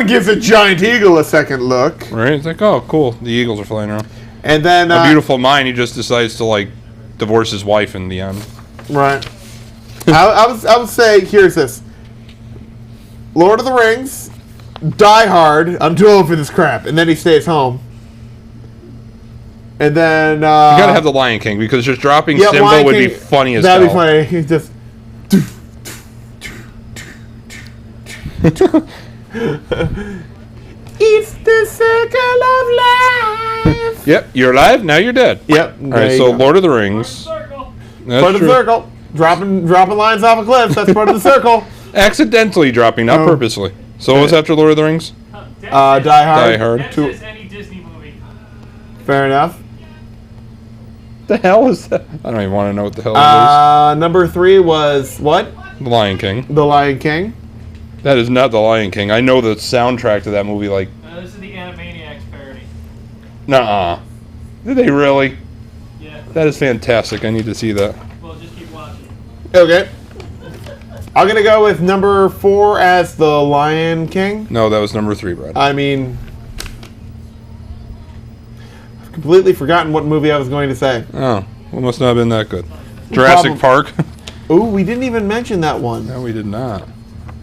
Speaker 3: gives a giant eagle a second look.
Speaker 4: Right? It's like, oh, cool. The eagles are flying around.
Speaker 3: And then
Speaker 4: A beautiful mind, he just decides to, like, divorce his wife in the end.
Speaker 3: Right. I would say here's this: Lord of the Rings, Die Hard. I'm too old for this crap, and then he stays home. And then
Speaker 4: You gotta have the Lion King, because just dropping Simba
Speaker 3: Lion
Speaker 4: would
Speaker 3: King,
Speaker 4: be funny as
Speaker 3: that'd
Speaker 4: hell.
Speaker 3: be funny. He's just. It's the circle of life.
Speaker 4: Yep, you're alive, now you're dead.
Speaker 3: Yep.
Speaker 4: Alright, so Lord of the Rings.
Speaker 5: Circle.
Speaker 4: That's
Speaker 3: Part of the
Speaker 4: true.
Speaker 3: circle. Dropping lines off a cliff. That's part of the circle.
Speaker 4: Accidentally dropping, not purposely. So what's after Lord of the Rings?
Speaker 5: That
Speaker 3: Die
Speaker 5: says-
Speaker 3: Hard.
Speaker 4: Die Hard.
Speaker 5: That says any Disney movie.
Speaker 3: Fair enough.
Speaker 4: The hell is that? I don't even want to know what the hell it
Speaker 3: Number 3 was what?
Speaker 4: is. The Lion King.
Speaker 3: The Lion King.
Speaker 4: That is not The Lion King. I know the soundtrack to that movie, like,
Speaker 5: This is the Animaniacs parody.
Speaker 4: nuh-uh. Did they really?
Speaker 5: Yeah.
Speaker 4: That is fantastic. I need to see that.
Speaker 5: Well, just keep watching.
Speaker 3: Okay. I'm gonna go with number 4 as The Lion King.
Speaker 4: No, that was number 3, Brad.
Speaker 3: I mean, I've completely forgotten what movie I was going to say.
Speaker 4: Oh, well, must not have been that good. Jurassic Park.
Speaker 3: Ooh, we didn't even mention that one.
Speaker 4: No, we did not.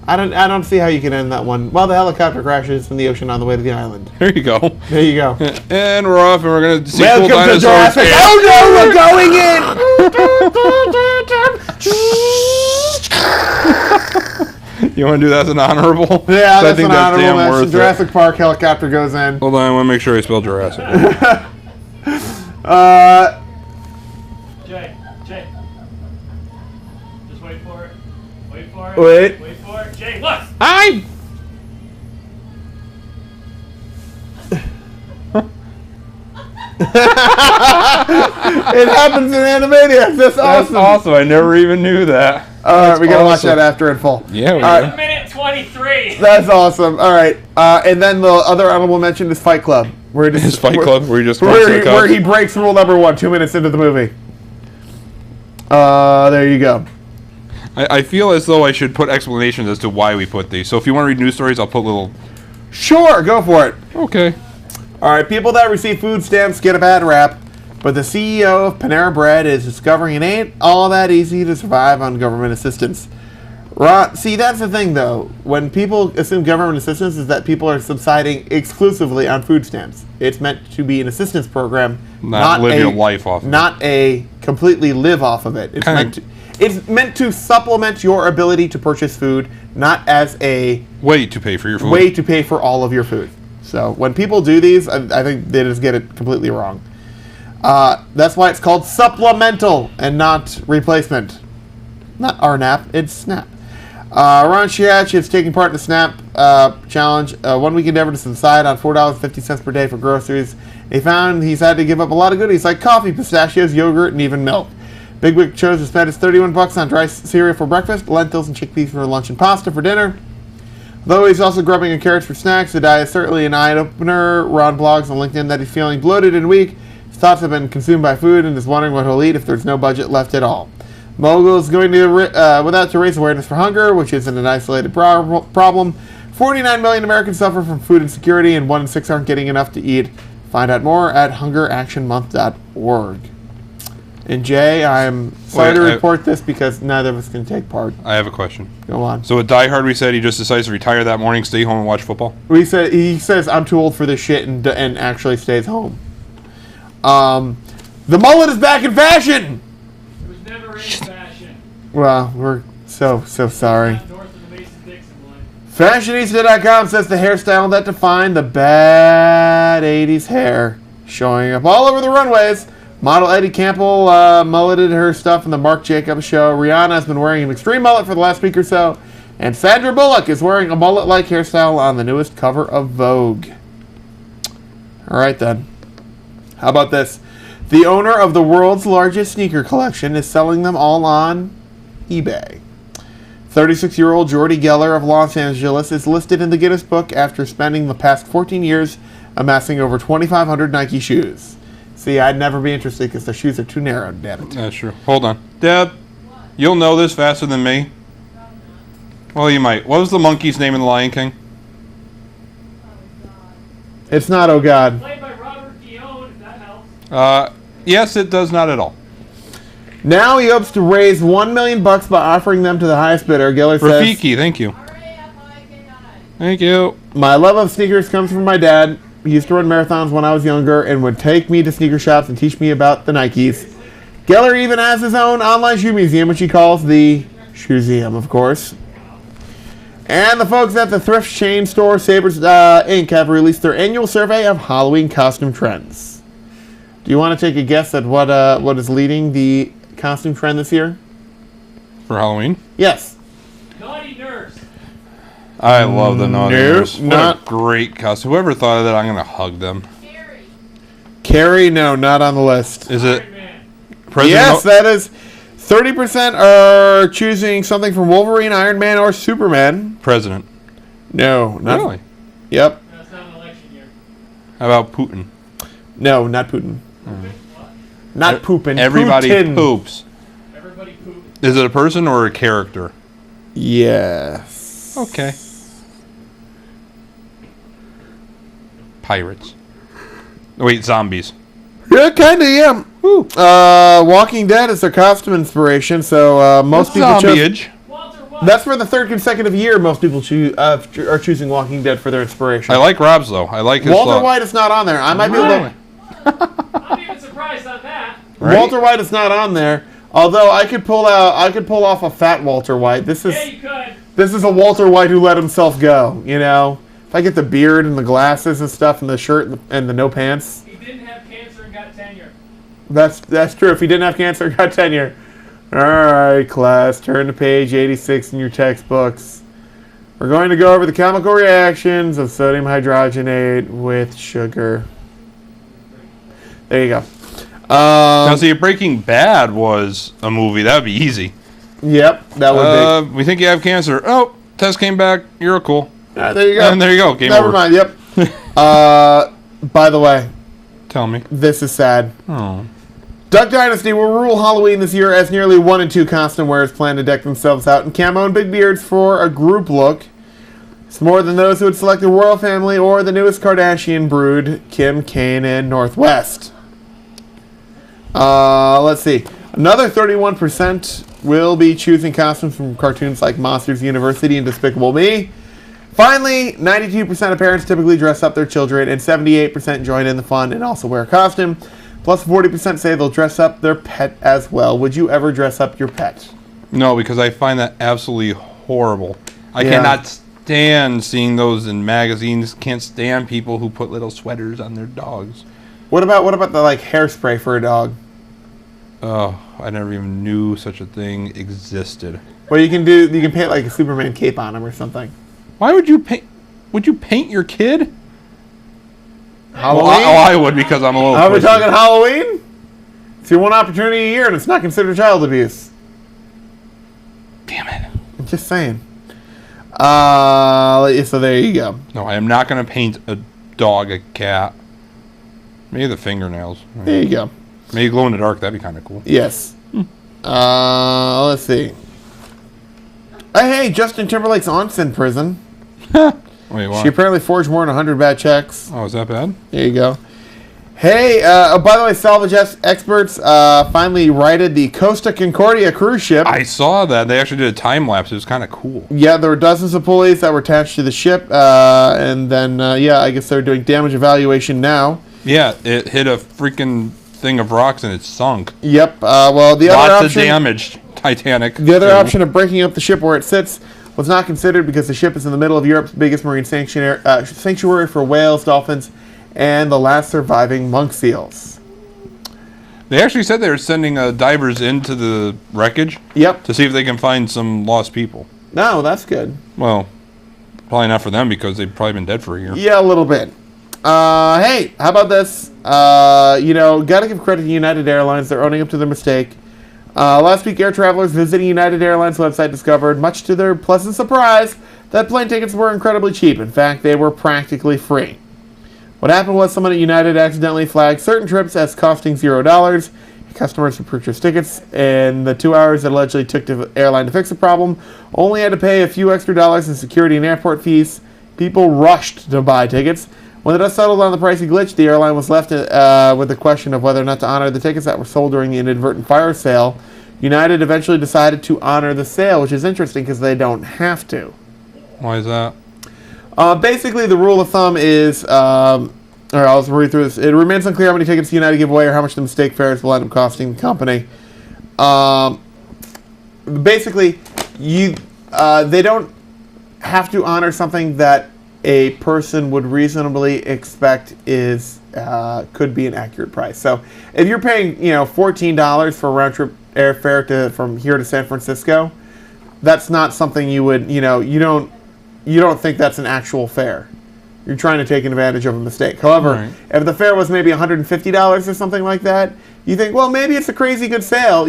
Speaker 3: I don't see how you can end that one. Well, the helicopter crashes in the ocean on the way to the island.
Speaker 4: There you go.
Speaker 3: There you go.
Speaker 4: And we're off, and we're gonna see
Speaker 3: Welcome
Speaker 4: cool
Speaker 3: to
Speaker 4: dinosaurs.
Speaker 3: Jurassic. Oh no, we're going in.
Speaker 4: You want to do that as an honorable?
Speaker 3: Yeah,
Speaker 4: I
Speaker 3: that's
Speaker 4: think
Speaker 3: an honorable
Speaker 4: damn
Speaker 3: mention.
Speaker 4: worth it.
Speaker 3: Jurassic Park helicopter goes in.
Speaker 4: Hold on, I want to make sure I spell Jurassic.
Speaker 5: Jay. Just wait for it. Wait for it.
Speaker 3: Wait.
Speaker 5: Wait for it. Jay, look!
Speaker 3: I'm. It happens in Animaniacs. That's awesome.
Speaker 4: That's awesome. I never even knew that.
Speaker 3: All right, we gotta watch
Speaker 4: awesome.
Speaker 3: that after in full.
Speaker 4: Yeah, we
Speaker 3: All
Speaker 4: do.
Speaker 3: right.
Speaker 5: Minute 23.
Speaker 3: That's awesome. All right, and then the other honorable mention is Fight Club. Where
Speaker 4: His Fight Club, where he just
Speaker 3: where he breaks rule number 1 2 minutes into the movie. There you go.
Speaker 4: I feel as though I should put explanations as to why we put these. So if you want to read news stories, I'll put little...
Speaker 3: Sure, go for it.
Speaker 4: Okay.
Speaker 3: All right, people that receive food stamps get a bad rap, but the CEO of Panera Bread is discovering it ain't all that easy to survive on government assistance. See, that's the thing, though. When people assume government assistance is that people are subsiding exclusively on food stamps. It's meant to be an assistance program,
Speaker 4: Not live your life off of it.
Speaker 3: Not a completely live off of it. It's meant to supplement your ability to purchase food, not as a
Speaker 4: Way to pay for your food.
Speaker 3: way to pay for all of your food. So when people do these, I think they just get it completely wrong. That's why it's called supplemental and not replacement. Not RNAP, it's SNAP. Ron Shiach is taking part in the SNAP challenge, 1 week endeavor to subside on $4.50 per day for groceries. He found he's had to give up a lot of goodies like coffee, pistachios, yogurt, and even milk. Big Wick chose to spend his $31 on dry cereal for breakfast, lentils and chickpeas for lunch, and pasta for dinner. Though he's also grubbing on carrots for snacks, the diet is certainly an eye-opener. Ron blogs on LinkedIn that he's feeling bloated and weak. His thoughts have been consumed by food and is wondering what he'll eat if there's no budget left at all. Mogul is going to without to raise awareness for hunger, which isn't an isolated problem. 49 million Americans suffer from food insecurity, and 1 in 6 aren't getting enough to eat. Find out more at hungeractionmonth.org. And Jay, I'm sorry to report this because neither of us can take part.
Speaker 4: I have a question.
Speaker 3: Go on.
Speaker 4: So with Die Hard, we said he just decides to retire that morning, stay home, and watch football?
Speaker 3: He says I'm too old for this shit and actually stays home. The mullet is back in fashion.
Speaker 5: It was never in fashion.
Speaker 3: Well, we're so sorry.
Speaker 5: Not north of the Mason-Dixon line.
Speaker 3: Fashionista.com says the hairstyle that defined the bad 80s hair. Showing up all over the runways. Model Eddie Campbell mulleted her stuff in the Marc Jacobs show. Rihanna has been wearing an extreme mullet for the last week or so. And Sandra Bullock is wearing a mullet-like hairstyle on the newest cover of Vogue. All right, then. How about this? The owner of the world's largest sneaker collection is selling them all on eBay. 36-year-old Jordy Geller of Los Angeles is listed in the Guinness Book after spending the past 14 years amassing over 2,500 Nike shoes. See, I'd never be interested because the shoes are too narrow, damn it.
Speaker 4: That's true. Hold on. Deb, you'll know this faster than me. Well, you might. What was the monkey's name in The Lion King?
Speaker 3: It's not, oh God.
Speaker 5: Played by Robert Guillaume, if that helps.
Speaker 4: Yes, it does not at all.
Speaker 3: Now he hopes to raise $1 million by offering them to the highest bidder. Geller says,
Speaker 4: Rafiki, thank you.
Speaker 6: R-A-F-I-K-I.
Speaker 4: Thank you.
Speaker 3: my love of sneakers comes from my dad. He used to run marathons when I was younger and would take me to sneaker shops and teach me about the Nikes. Geller even has his own online shoe museum, which he calls the Shoeseum, of course. And the folks at the thrift chain store Sabres Inc. have released their annual survey of Halloween costume trends. Do you want to take a guess at what is leading the costume trend this year?
Speaker 4: For Halloween?
Speaker 3: Yes.
Speaker 5: Naughty nurse.
Speaker 4: I love the Naughty Nurse. What
Speaker 3: not-
Speaker 4: a great costume. Whoever thought of that, I'm going to hug them.
Speaker 6: Carrie.
Speaker 3: Carrie, no, not on the list.
Speaker 4: Is it
Speaker 5: Iron Man.
Speaker 4: President?
Speaker 3: Yes, that is. 30% are choosing something from Wolverine, Iron Man, or Superman.
Speaker 4: President.
Speaker 3: No, not
Speaker 4: Really?
Speaker 3: Yep.
Speaker 5: That's not an election year.
Speaker 4: How about Putin?
Speaker 3: No, not Putin. Not pooping.
Speaker 4: Everybody
Speaker 3: Putin.
Speaker 4: poops.
Speaker 5: Everybody poop.
Speaker 4: Is it a person or a character?
Speaker 3: Yes.
Speaker 4: Okay. Pirates. Wait, zombies.
Speaker 3: Yeah, kind of, yeah. Walking Dead is their costume inspiration, so most people chose...
Speaker 4: Zombie-age.
Speaker 5: Walter White.
Speaker 3: That's for the third consecutive year most people are choosing Walking Dead for their inspiration.
Speaker 4: I like Rob's, though. I like his
Speaker 3: Walter White is not on there. I might be able
Speaker 4: Really?
Speaker 3: to...
Speaker 5: I'm even surprised on that.
Speaker 4: Right?
Speaker 3: Walter White is not on there. Although I could pull off a fat Walter White. This
Speaker 5: Yeah,
Speaker 3: is
Speaker 5: you could.
Speaker 3: this is a Walter White who let himself go. You know, if I get the beard and the glasses and stuff and the shirt and the no pants,
Speaker 5: He didn't have cancer and got tenure.
Speaker 3: that's true. If he didn't have cancer, got tenure. All right, class, turn to page 86 in your textbooks. We're going to go over the chemical reactions of sodium hydrogenate with sugar. There you go.
Speaker 4: Now, see, if Breaking Bad was a movie, that would be easy.
Speaker 3: Yep, that would be.
Speaker 4: We think you have cancer. Oh, test came back. You're cool.
Speaker 3: There you go.
Speaker 4: And there you go. Game
Speaker 3: Never
Speaker 4: over.
Speaker 3: mind. Yep. By the way,
Speaker 4: Tell me.
Speaker 3: this is sad.
Speaker 4: Oh.
Speaker 3: Duck Dynasty will rule Halloween this year as nearly 1 in 2 costume wearers plan to deck themselves out in camo and big beards for a group look. It's more than those who would select the royal family or the newest Kardashian brood, Kim, Kane, and Northwest. Let's see. Another 31% will be choosing costumes from cartoons like Monsters University and Despicable Me. Finally, 92% of parents typically dress up their children, and 78% join in the fun and also wear a costume. Plus 40% say they'll dress up their pet as well. Would you ever dress up your pet?
Speaker 4: No, because I find that absolutely horrible. I
Speaker 3: Yeah.
Speaker 4: cannot stand seeing those in magazines. Can't stand people who put little sweaters on their dogs.
Speaker 3: What about the hairspray for a dog?
Speaker 4: Oh, I never even knew such a thing existed.
Speaker 3: Well, you can paint like a Superman cape on him or something.
Speaker 4: Why would you paint? Would you paint your kid?
Speaker 3: Halloween?
Speaker 4: Well, I would because I'm a little.
Speaker 3: Are we
Speaker 4: pussy.
Speaker 3: talking Halloween? It's your one opportunity a year, and it's not considered child abuse.
Speaker 4: Damn it!
Speaker 3: I'm just saying. So there you go.
Speaker 4: No, I am not going to paint a dog, a cat. Maybe the fingernails.
Speaker 3: There you go.
Speaker 4: Maybe glow in the dark. That'd be kind of cool.
Speaker 3: Yes. Let's see. Hey, Justin Timberlake's aunt's in prison.
Speaker 4: Wait, why?
Speaker 3: She apparently forged more than 100 bad checks.
Speaker 4: Oh, is that bad?
Speaker 3: There you go. Hey, by the way, salvage experts finally righted the Costa Concordia cruise ship.
Speaker 4: I saw that. They actually did a time lapse. It was kind of cool.
Speaker 3: Yeah, there were dozens of pulleys that were attached to the ship, and then, I guess they're doing damage evaluation now.
Speaker 4: Yeah, it hit a freaking thing of rocks and it sunk.
Speaker 3: Yep, well, the other
Speaker 4: Lots
Speaker 3: option...
Speaker 4: of damage, Titanic.
Speaker 3: The other
Speaker 4: too.
Speaker 3: option of breaking up the ship where it sits was not considered because the ship is in the middle of Europe's biggest marine sanctuary for whales, dolphins, and the last surviving monk seals.
Speaker 4: They actually said they were sending divers into the wreckage.
Speaker 3: Yep.
Speaker 4: To see if they can find some lost people.
Speaker 3: No, that's good.
Speaker 4: Well, probably not for them because they've probably been dead for a year.
Speaker 3: Yeah, a little bit. Hey, how about this? Gotta give credit to United Airlines. They're owning up to their mistake. Last week, air travelers visiting United Airlines website discovered, much to their pleasant surprise, that plane tickets were incredibly cheap. In fact, they were practically free. What happened was someone at United accidentally flagged certain trips as costing $0. Customers who purchased tickets in the 2 hours that allegedly took the airline to fix the problem only had to pay a few extra dollars in security and airport fees. People rushed to buy tickets. When the dust settled on the pricey glitch, the airline was left with the question of whether or not to honor the tickets that were sold during the inadvertent fire sale. United eventually decided to honor the sale, which is interesting because they don't have to.
Speaker 4: Why is that?
Speaker 3: Basically, the rule of thumb is, I'll just read through this. It remains unclear how many tickets United give away or how much the mistake fares will end up costing the company. Basically, they don't have to honor something that a person would reasonably expect could be an accurate price. So, if you're paying $14 for a round trip airfare from here to San Francisco, that's not something you would you don't think that's an actual fare. You're trying to take advantage of a mistake. However, if the fare was maybe $150 or something like that, you think, well, maybe it's a crazy good sale,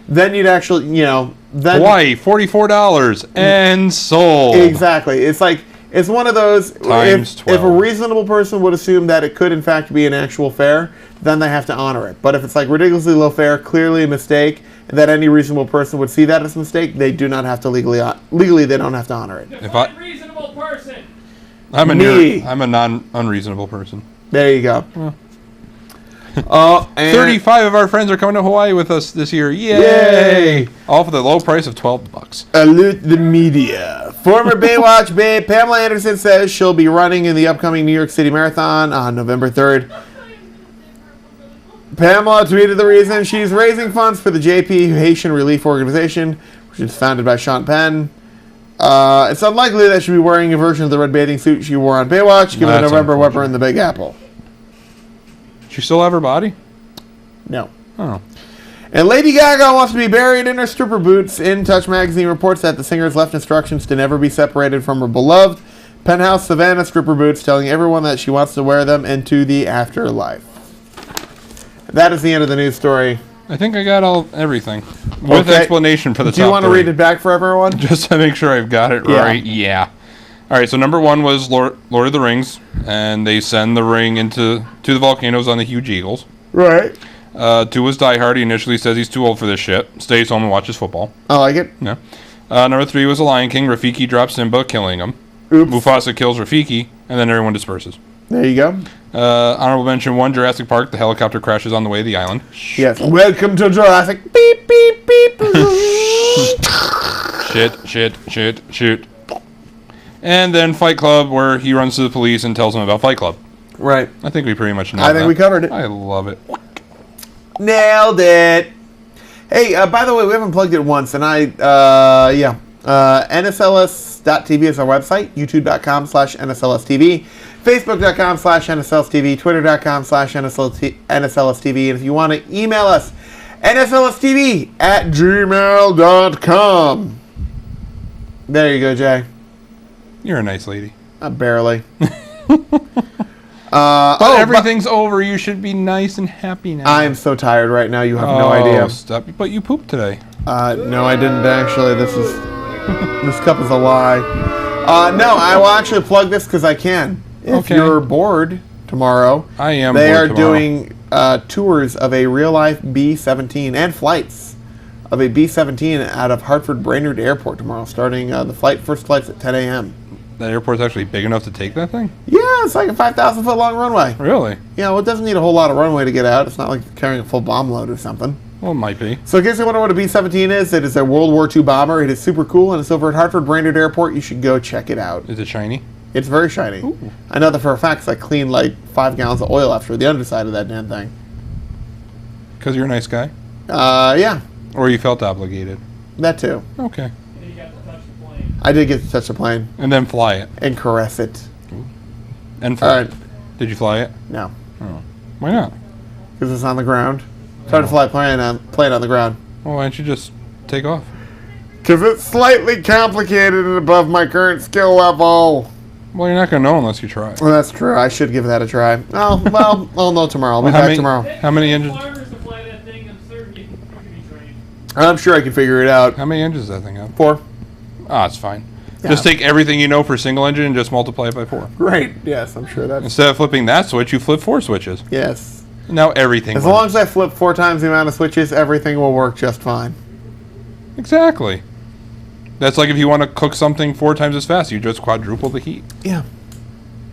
Speaker 3: Then you'd actually, then
Speaker 4: Hawaii, $44 and sold.
Speaker 3: Exactly. It's one of those.
Speaker 4: Times 12.
Speaker 3: If a reasonable person would assume that it could in fact be an actual fare, then they have to honor it. But if it's ridiculously low fare, clearly a mistake, and that any reasonable person would see that as a mistake, they do not have to legally they don't have to honor it.
Speaker 5: Define reasonable person.
Speaker 4: I'm a non-unreasonable person.
Speaker 3: There you go. And
Speaker 4: 35 of our friends are coming to Hawaii with us this year. Yay! All for the low price of $12.
Speaker 3: Alert the media. Former Baywatch babe Pamela Anderson says she'll be running in the upcoming New York City Marathon on November 3rd. Pamela tweeted the reason she's raising funds for the JP Haitian Relief Organization, which is founded by Sean Penn. It's unlikely that she'll be wearing a version of the red bathing suit she wore on Baywatch, given the November Weber in the Big Apple.
Speaker 4: She still have her body?
Speaker 3: No.
Speaker 4: Oh.
Speaker 3: And Lady Gaga wants to be buried in her stripper boots. In Touch magazine reports that the singer's left instructions to never be separated from her beloved Penthouse Savannah stripper boots, telling everyone that she wants to wear them into the afterlife. That is the end of the news story.
Speaker 4: I think I got everything. With explanation for the top
Speaker 3: Do you want to
Speaker 4: three.
Speaker 3: read it back for everyone?
Speaker 4: Just to make sure I've got it right. Yeah. All right, so number one was Lord of the Rings, and they send the ring to the volcanoes on the huge eagles.
Speaker 3: Right.
Speaker 4: 2 was Die Hard. He initially says he's too old for this shit. Stays home and watches football.
Speaker 3: I like it.
Speaker 4: Yeah. Number 3 was The Lion King. Rafiki drops Simba, killing him.
Speaker 3: Oops.
Speaker 4: Mufasa kills Rafiki, and then everyone disperses.
Speaker 3: There you go.
Speaker 4: Honorable mention 1, Jurassic Park. The helicopter crashes on the way to the island.
Speaker 3: Yes. Welcome to Jurassic. Beep, beep, beep.
Speaker 4: Shit. And then Fight Club, where he runs to the police and tells them about Fight Club.
Speaker 3: Right.
Speaker 4: I think we pretty much know
Speaker 3: I think we covered it.
Speaker 4: I love it.
Speaker 3: Nailed it. Hey, by the way, we haven't plugged it once, and NSLS.TV is our website, youtube.com/NSLSTV, facebook.com/NSLSTV, twitter.com/NSLSTV, and if you want to email us, NSLSTV@gmail.com. There you go, Jay.
Speaker 4: You're a nice lady.
Speaker 3: Barely.
Speaker 4: Everything's over. You should be nice and happy now.
Speaker 3: I am so tired right now. You have no idea.
Speaker 4: Stop. But you pooped today.
Speaker 3: No, I didn't actually. This cup is a lie. No, I will actually plug this because I can. If you're bored tomorrow,
Speaker 4: I am.
Speaker 3: They are doing tours of a real life B-17 and flights of a B-17 out of Hartford Brainerd Airport tomorrow, starting the first flight's at 10 a.m.
Speaker 4: That airport's actually big enough to take that thing?
Speaker 3: Yeah, it's like a 5,000-foot long runway.
Speaker 4: Really?
Speaker 3: Yeah, well, it doesn't need a whole lot of runway to get out. It's not like carrying a full bomb load or something.
Speaker 4: Well, it might be.
Speaker 3: So in case you wonder what a B-17 is, it is a World War II bomber. It is super cool, and it's over at Hartford Brainerd Airport. You should go check it out.
Speaker 4: Is it shiny?
Speaker 3: It's very shiny. Ooh. I know that for a fact because I cleaned like 5 gallons of oil after the underside of that damn thing.
Speaker 4: Because you're a nice guy?
Speaker 3: Yeah.
Speaker 4: Or you felt obligated?
Speaker 3: That too.
Speaker 4: Okay.
Speaker 5: And you got to touch the plane.
Speaker 3: I did get to touch the plane.
Speaker 4: And then fly it.
Speaker 3: And caress it.
Speaker 4: And fly it. Did you fly it?
Speaker 3: No.
Speaker 4: Oh. Why not?
Speaker 3: Because it's on the ground. It's hard to fly a plane on the ground.
Speaker 4: Well, why don't you just take off?
Speaker 3: Because it's slightly complicated and above my current skill level.
Speaker 4: Well, you're not going to know unless you try.
Speaker 3: Well, that's true. I should give that a try. Oh, well, I'll know tomorrow. I'll be back tomorrow.
Speaker 4: How many engines?
Speaker 5: Farmers to fly that thing, I'm certain you can be trained.
Speaker 3: I'm sure I can figure it out.
Speaker 4: How many engines does that thing have?
Speaker 3: 4.
Speaker 4: Ah, it's fine.
Speaker 3: Yeah.
Speaker 4: Just take everything you know for single engine and just multiply it by 4.
Speaker 3: Great. Yes, I'm sure that's...
Speaker 4: Instead of flipping that switch, you flip 4 switches.
Speaker 3: Yes.
Speaker 4: Now everything
Speaker 3: As
Speaker 4: works.
Speaker 3: long as I flip 4 times the amount of switches, everything will work just fine.
Speaker 4: Exactly. That's like if you want to cook something 4 times as fast, you just quadruple the heat.
Speaker 3: Yeah.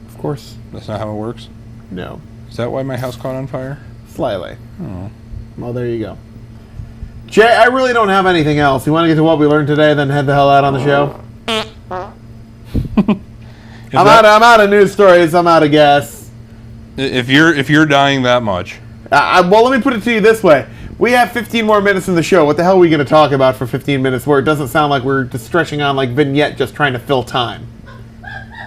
Speaker 3: Of course.
Speaker 4: That's not how it works.
Speaker 3: No.
Speaker 4: Is that why my house caught on fire?
Speaker 3: Slightly.
Speaker 4: Oh.
Speaker 3: Well, there you go. Jay, I really don't have anything else. You want to get to what we learned today, then head the hell out on the show? I'm out of news stories. I'm out of gas.
Speaker 4: If you're dying that much.
Speaker 3: Well, let me put it to you this way. We have 15 more minutes in the show. What the hell are we going to talk about for 15 minutes where it doesn't sound like we're just stretching on like vignette just trying to fill time?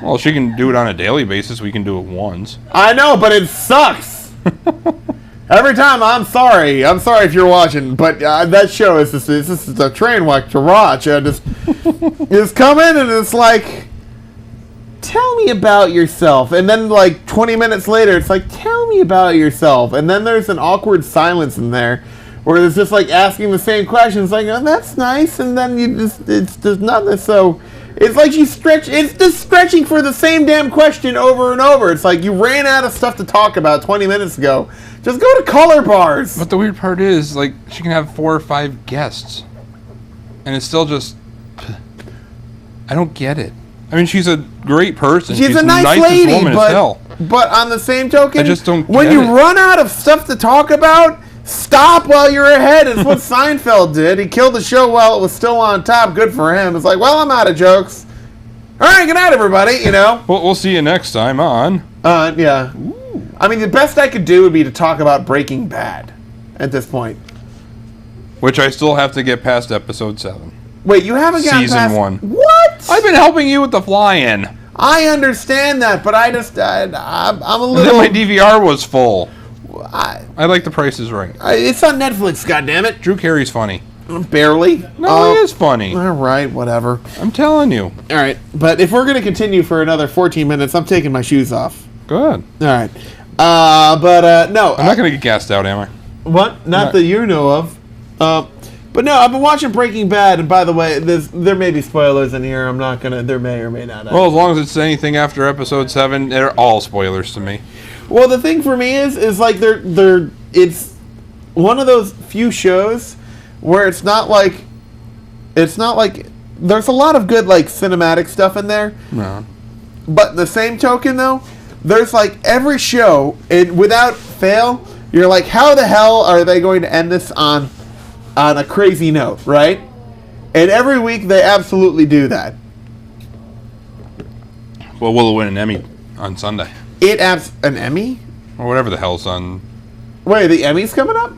Speaker 4: Well, she can do it on a daily basis. We can do it once.
Speaker 3: I know, but it sucks. Every time, I'm sorry if you're watching, but that show is just a train wreck to watch. It's coming and it's like, tell me about yourself. And then like 20 minutes later, it's like, tell me about yourself. And then there's an awkward silence in there where it's just like asking the same questions, like, oh, that's nice. And then it's just nothing. So it's like it's just stretching for the same damn question over and over. It's like you ran out of stuff to talk about 20 minutes ago. Just go to color bars.
Speaker 4: But the weird part is, like, she can have 4 or 5 guests. And it's still just... I don't get it. I mean, she's a great person.
Speaker 3: She's
Speaker 4: the
Speaker 3: a nice
Speaker 4: nicest
Speaker 3: lady,
Speaker 4: woman as hell.
Speaker 3: but on the same token,
Speaker 4: I just don't
Speaker 3: when
Speaker 4: get
Speaker 3: you
Speaker 4: it.
Speaker 3: run out of stuff to talk about, stop while you're ahead. It's what Seinfeld did. He killed the show while it was still on top. Good for him. It's like, well, I'm out of jokes. All right, good night, everybody. You know.
Speaker 4: Well, we'll see you next time on...
Speaker 3: Yeah. I mean, the best I could do would be to talk about Breaking Bad at this point.
Speaker 4: Which I still have to get past episode 7.
Speaker 3: Wait, you haven't gotten
Speaker 4: Season
Speaker 3: past...
Speaker 4: 1.
Speaker 3: What?
Speaker 4: I've been helping you with the fly-in.
Speaker 3: I understand that, but I'm a
Speaker 4: And
Speaker 3: little...
Speaker 4: then my DVR was full.
Speaker 3: I,
Speaker 4: I like The Price is Right.
Speaker 3: it's on Netflix, goddammit.
Speaker 4: Drew Carey's funny.
Speaker 3: Barely.
Speaker 4: No, he is funny.
Speaker 3: All right, whatever.
Speaker 4: I'm telling you.
Speaker 3: All right, but if we're going to continue for another 14 minutes, I'm taking my shoes off.
Speaker 4: Good.
Speaker 3: All right. No.
Speaker 4: I'm not going to get gassed out, am I?
Speaker 3: What? Not that you know of. But no, I've been watching Breaking Bad, and by the way, there may be spoilers in here. I'm not going to... There may or may not.
Speaker 4: Well, as long as it's anything after episode 7, they're all spoilers to me.
Speaker 3: Well, the thing for me is like it's one of those few shows where it's not like there's a lot of good like cinematic stuff in there.
Speaker 4: No.
Speaker 3: But in the same token though, there's like every show, without fail, you're like, how the hell are they going to end this on a crazy note, right? And every week they absolutely do that.
Speaker 4: Well, will it win an Emmy on Sunday?
Speaker 3: An Emmy?
Speaker 4: Or whatever the hell's on.
Speaker 3: Wait, the Emmy's coming up?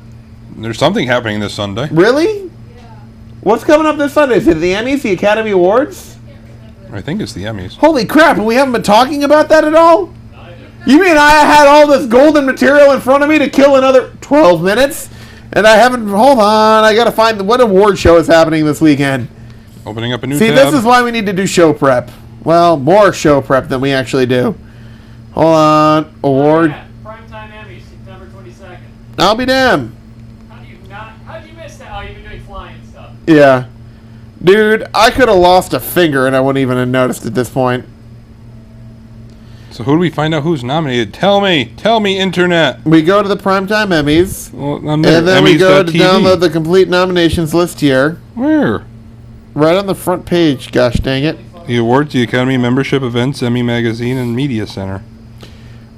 Speaker 4: There's something happening this Sunday.
Speaker 3: Really? Yeah. What's coming up this Sunday? Is it the Emmys, the Academy Awards?
Speaker 4: I think it's the Emmys.
Speaker 3: Holy crap, and we haven't been talking about that at all? You mean I had all this golden material in front of me to kill another 12 minutes? And I haven't... Hold on, I gotta find... What award show is happening this weekend?
Speaker 4: Opening up a new
Speaker 3: See,
Speaker 4: tab.
Speaker 3: this is why we need to do show prep. Well, more show prep than we actually do. Hold on. Award.
Speaker 5: Primetime Emmy, September 22nd.
Speaker 3: I'll be damned.
Speaker 5: How did you miss that? Oh, you've been doing flying stuff.
Speaker 3: Yeah. Dude, I could have lost a finger and I wouldn't even have noticed at this point.
Speaker 4: So who do we find out who's nominated? Tell me, Internet.
Speaker 3: We go to the Primetime Emmys.
Speaker 4: Well,
Speaker 3: and then we go to download the complete nominations list here.
Speaker 4: Where?
Speaker 3: Right on the front page, gosh dang it.
Speaker 4: The awards, the Academy Membership Events, Emmy Magazine, and Media Center.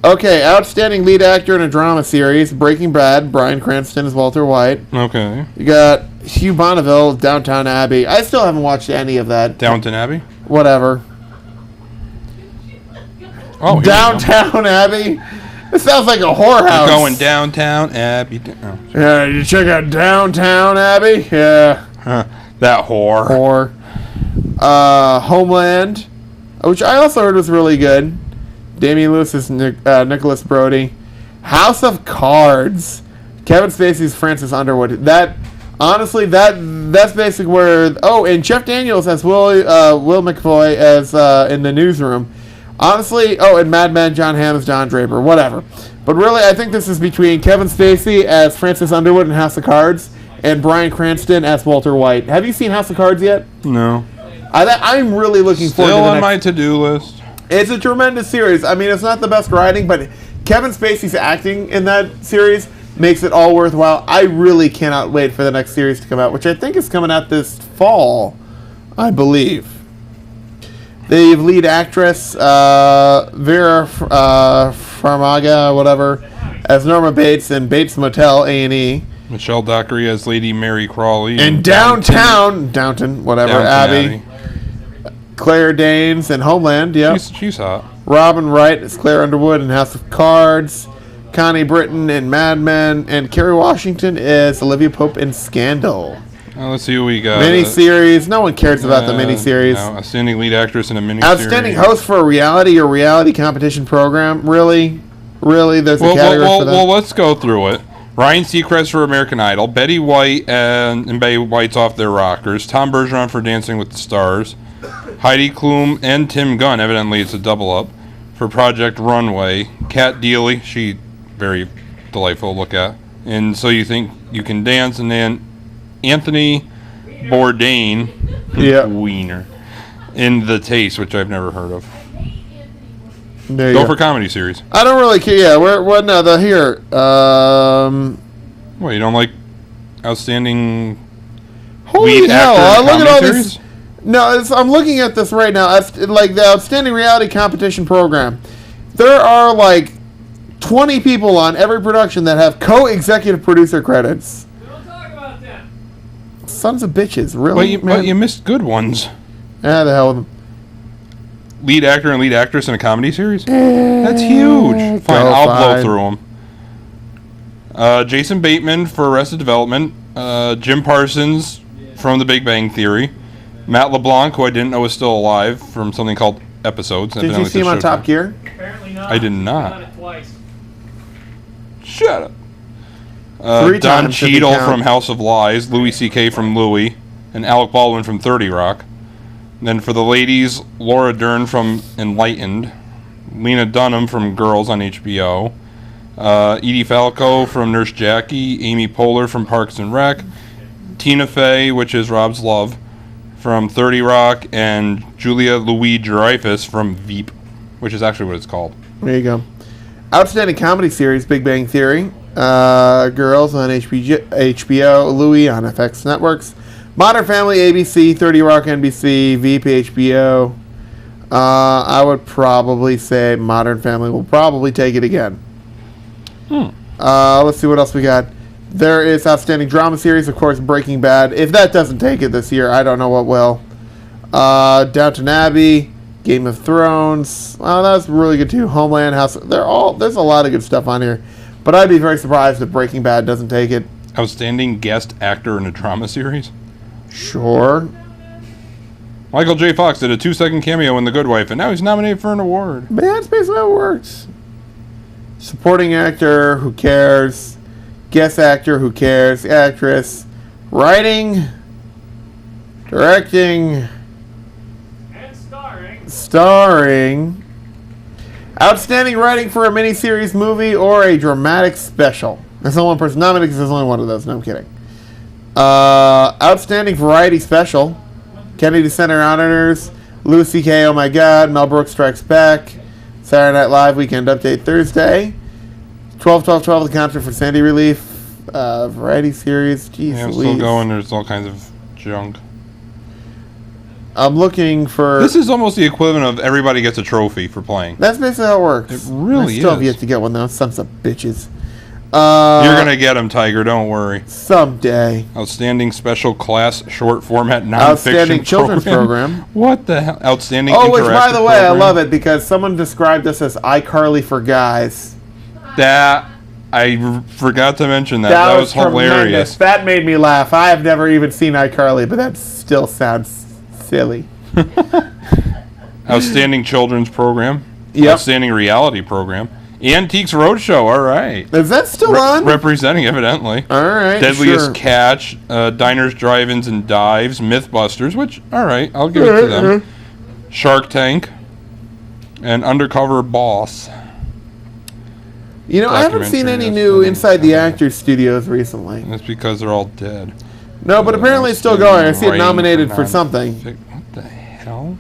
Speaker 3: Okay, Outstanding Lead Actor in a Drama Series, Breaking Bad, Bryan Cranston as Walter White.
Speaker 4: Okay.
Speaker 3: You got Hugh Bonneville, Downton Abbey. I still haven't watched any of that.
Speaker 4: Downton Abbey?
Speaker 3: Whatever.
Speaker 4: Oh,
Speaker 3: Downtown Abbey? It sounds like a whorehouse.
Speaker 4: We're going Downtown Abbey. Oh.
Speaker 3: Yeah, you check out Downtown Abbey? Yeah.
Speaker 4: Huh. That whore.
Speaker 3: Homeland, which I also heard was really good. Damian Lewis is Nicholas Brody. House of Cards. Kevin Spacey's Francis Underwood. Honestly, that's basically where. Oh, and Jeff Daniels as Will McFoy as in the newsroom. Honestly, and Mad Men, John Hamm as Don Draper, whatever. But really, I think this is between Kevin Spacey as Francis Underwood in House of Cards and Bryan Cranston as Walter White. Have you seen House of Cards yet?
Speaker 4: No.
Speaker 3: I'm really looking forward to
Speaker 4: Still on my to-do list.
Speaker 3: It's a tremendous series. I mean, it's not the best writing, but Kevin Spacey's acting in that series makes it all worthwhile. I really cannot wait for the next series to come out, which I think is coming out this fall, I believe. The lead actress, Vera Farmiga, whatever, as Norma Bates in Bates Motel, A&E.
Speaker 4: Michelle Dockery as Lady Mary Crawley.
Speaker 3: And Downton, whatever, Abby. Claire Danes in Homeland, yep.
Speaker 4: She's hot.
Speaker 3: Robin Wright as Claire Underwood in House of Cards. Connie Britton in Mad Men. And Kerry Washington is Olivia Pope in Scandal.
Speaker 4: Let's see what we got.
Speaker 3: Miniseries. No one cares about the miniseries.
Speaker 4: No, outstanding lead actress in a miniseries.
Speaker 3: Outstanding host for a reality competition program. Really? There's a category for that?
Speaker 4: Well, let's go through it. Ryan Seacrest for American Idol. Betty White and Betty White's Off Their Rockers. Tom Bergeron for Dancing with the Stars. Heidi Klum and Tim Gunn, evidently it's a double-up, for Project Runway. Kat Deely, she very delightful to look at. And So You Think You Can Dance. And then Anthony Bourdain, Wiener, in The Taste, which I've never heard of.
Speaker 3: There you
Speaker 4: Go for comedy series.
Speaker 3: I don't really care. Yeah, what now? Here.
Speaker 4: Well, you don't like outstanding
Speaker 3: Holy
Speaker 4: lead
Speaker 3: hell!
Speaker 4: actor in
Speaker 3: Look at all
Speaker 4: comedy
Speaker 3: this.
Speaker 4: series?
Speaker 3: No, I'm looking at this right now. Like the Outstanding Reality Competition Program. There are like 20 people on every production that have co-executive producer credits.
Speaker 5: Don't talk about them.
Speaker 3: Sons of bitches, really?
Speaker 4: But you missed good ones.
Speaker 3: The hell with them.
Speaker 4: Lead actor and lead actress in a comedy series? That's huge. Fine, I'll blow through them. Jason Bateman for Arrested Development. Jim Parsons from The Big Bang Theory. Matt LeBlanc, who I didn't know was still alive, from something called Episodes.
Speaker 3: Did you see him on Top Gear?
Speaker 5: Apparently not.
Speaker 4: I did not.
Speaker 5: I've done it twice.
Speaker 4: Shut up.
Speaker 3: 3
Speaker 4: Don
Speaker 3: times, if you
Speaker 4: Cheadle
Speaker 3: count.
Speaker 4: from House of Lies. Louis C.K. from Louie. And Alec Baldwin from 30 Rock. Then for the ladies, Laura Dern from Enlightened. Lena Dunham from Girls on HBO. Edie Falco from Nurse Jackie. Amy Poehler from Parks and Rec. Tina Fey, which is Rob's love, from 30 Rock. And Julia Louis-Dreyfus from Veep, which is actually what it's called.
Speaker 3: There you go. Outstanding comedy series, Big Bang Theory. Girls on HBO. Louie on FX Networks. Modern Family, ABC. 30 Rock, NBC. Veep, HBO. I would probably say Modern Family will probably take it again. Let's see what else we got. There is Outstanding Drama Series, of course, Breaking Bad. If that doesn't take it this year, I don't know what will. Downton Abbey, Game of Thrones. Oh, that's really good too. Homeland, House. There's a lot of good stuff on here. But I'd be very surprised if Breaking Bad doesn't take it.
Speaker 4: Outstanding guest actor in a drama series.
Speaker 3: Sure.
Speaker 4: Michael J. Fox did a 2-second cameo in The Good Wife, and now he's nominated for an award.
Speaker 3: But that's basically how it works. Supporting actor, who cares? Guest actor, who cares? Actress. Writing. Directing.
Speaker 5: And starring.
Speaker 3: Starring. Outstanding writing for a miniseries, movie, or a dramatic special. There's only one person nominated because there's only one of those. No, I'm kidding. Outstanding variety special. Kennedy Center Honors. Louis C.K. Oh My God. Mel Brooks Strikes Back. Saturday Night Live Weekend Update Thursday. 12-12-12 The Concert for Sandy Relief. Variety series. Jeez,
Speaker 4: Yeah, I'm
Speaker 3: Louise.
Speaker 4: still going. There's all kinds of junk.
Speaker 3: I'm looking for...
Speaker 4: This is almost the equivalent of everybody gets a trophy for playing.
Speaker 3: That's basically how it works.
Speaker 4: It really
Speaker 3: I still have
Speaker 4: is.
Speaker 3: yet to get one, though. Sons of bitches.
Speaker 4: You're going to get them, Tiger. Don't worry.
Speaker 3: Someday.
Speaker 4: Outstanding special class short format nonfiction
Speaker 3: Outstanding children's program.
Speaker 4: What the hell? Outstanding
Speaker 3: Oh, which, by
Speaker 4: interactive
Speaker 3: the way, I
Speaker 4: program.
Speaker 3: love it because someone described this as iCarly for guys.
Speaker 4: That, forgot to mention that. That was
Speaker 3: tremendous.
Speaker 4: hilarious.
Speaker 3: That made me laugh. I have never even seen iCarly, but that still sounds silly.
Speaker 4: Outstanding children's program.
Speaker 3: Yep.
Speaker 4: Outstanding reality program. Antiques Roadshow. All right.
Speaker 3: Is that still on?
Speaker 4: Representing, evidently.
Speaker 3: All right.
Speaker 4: Deadliest
Speaker 3: sure.
Speaker 4: Catch. Diners, Drive-Ins, and Dives. Mythbusters, which, all right, I'll give it to them. Shark Tank. And Undercover Boss.
Speaker 3: You know, I haven't seen any new Inside the Actors Studios recently.
Speaker 4: That's because they're all dead.
Speaker 3: No, but apparently it's still going. I see it nominated for something.
Speaker 4: What the hell?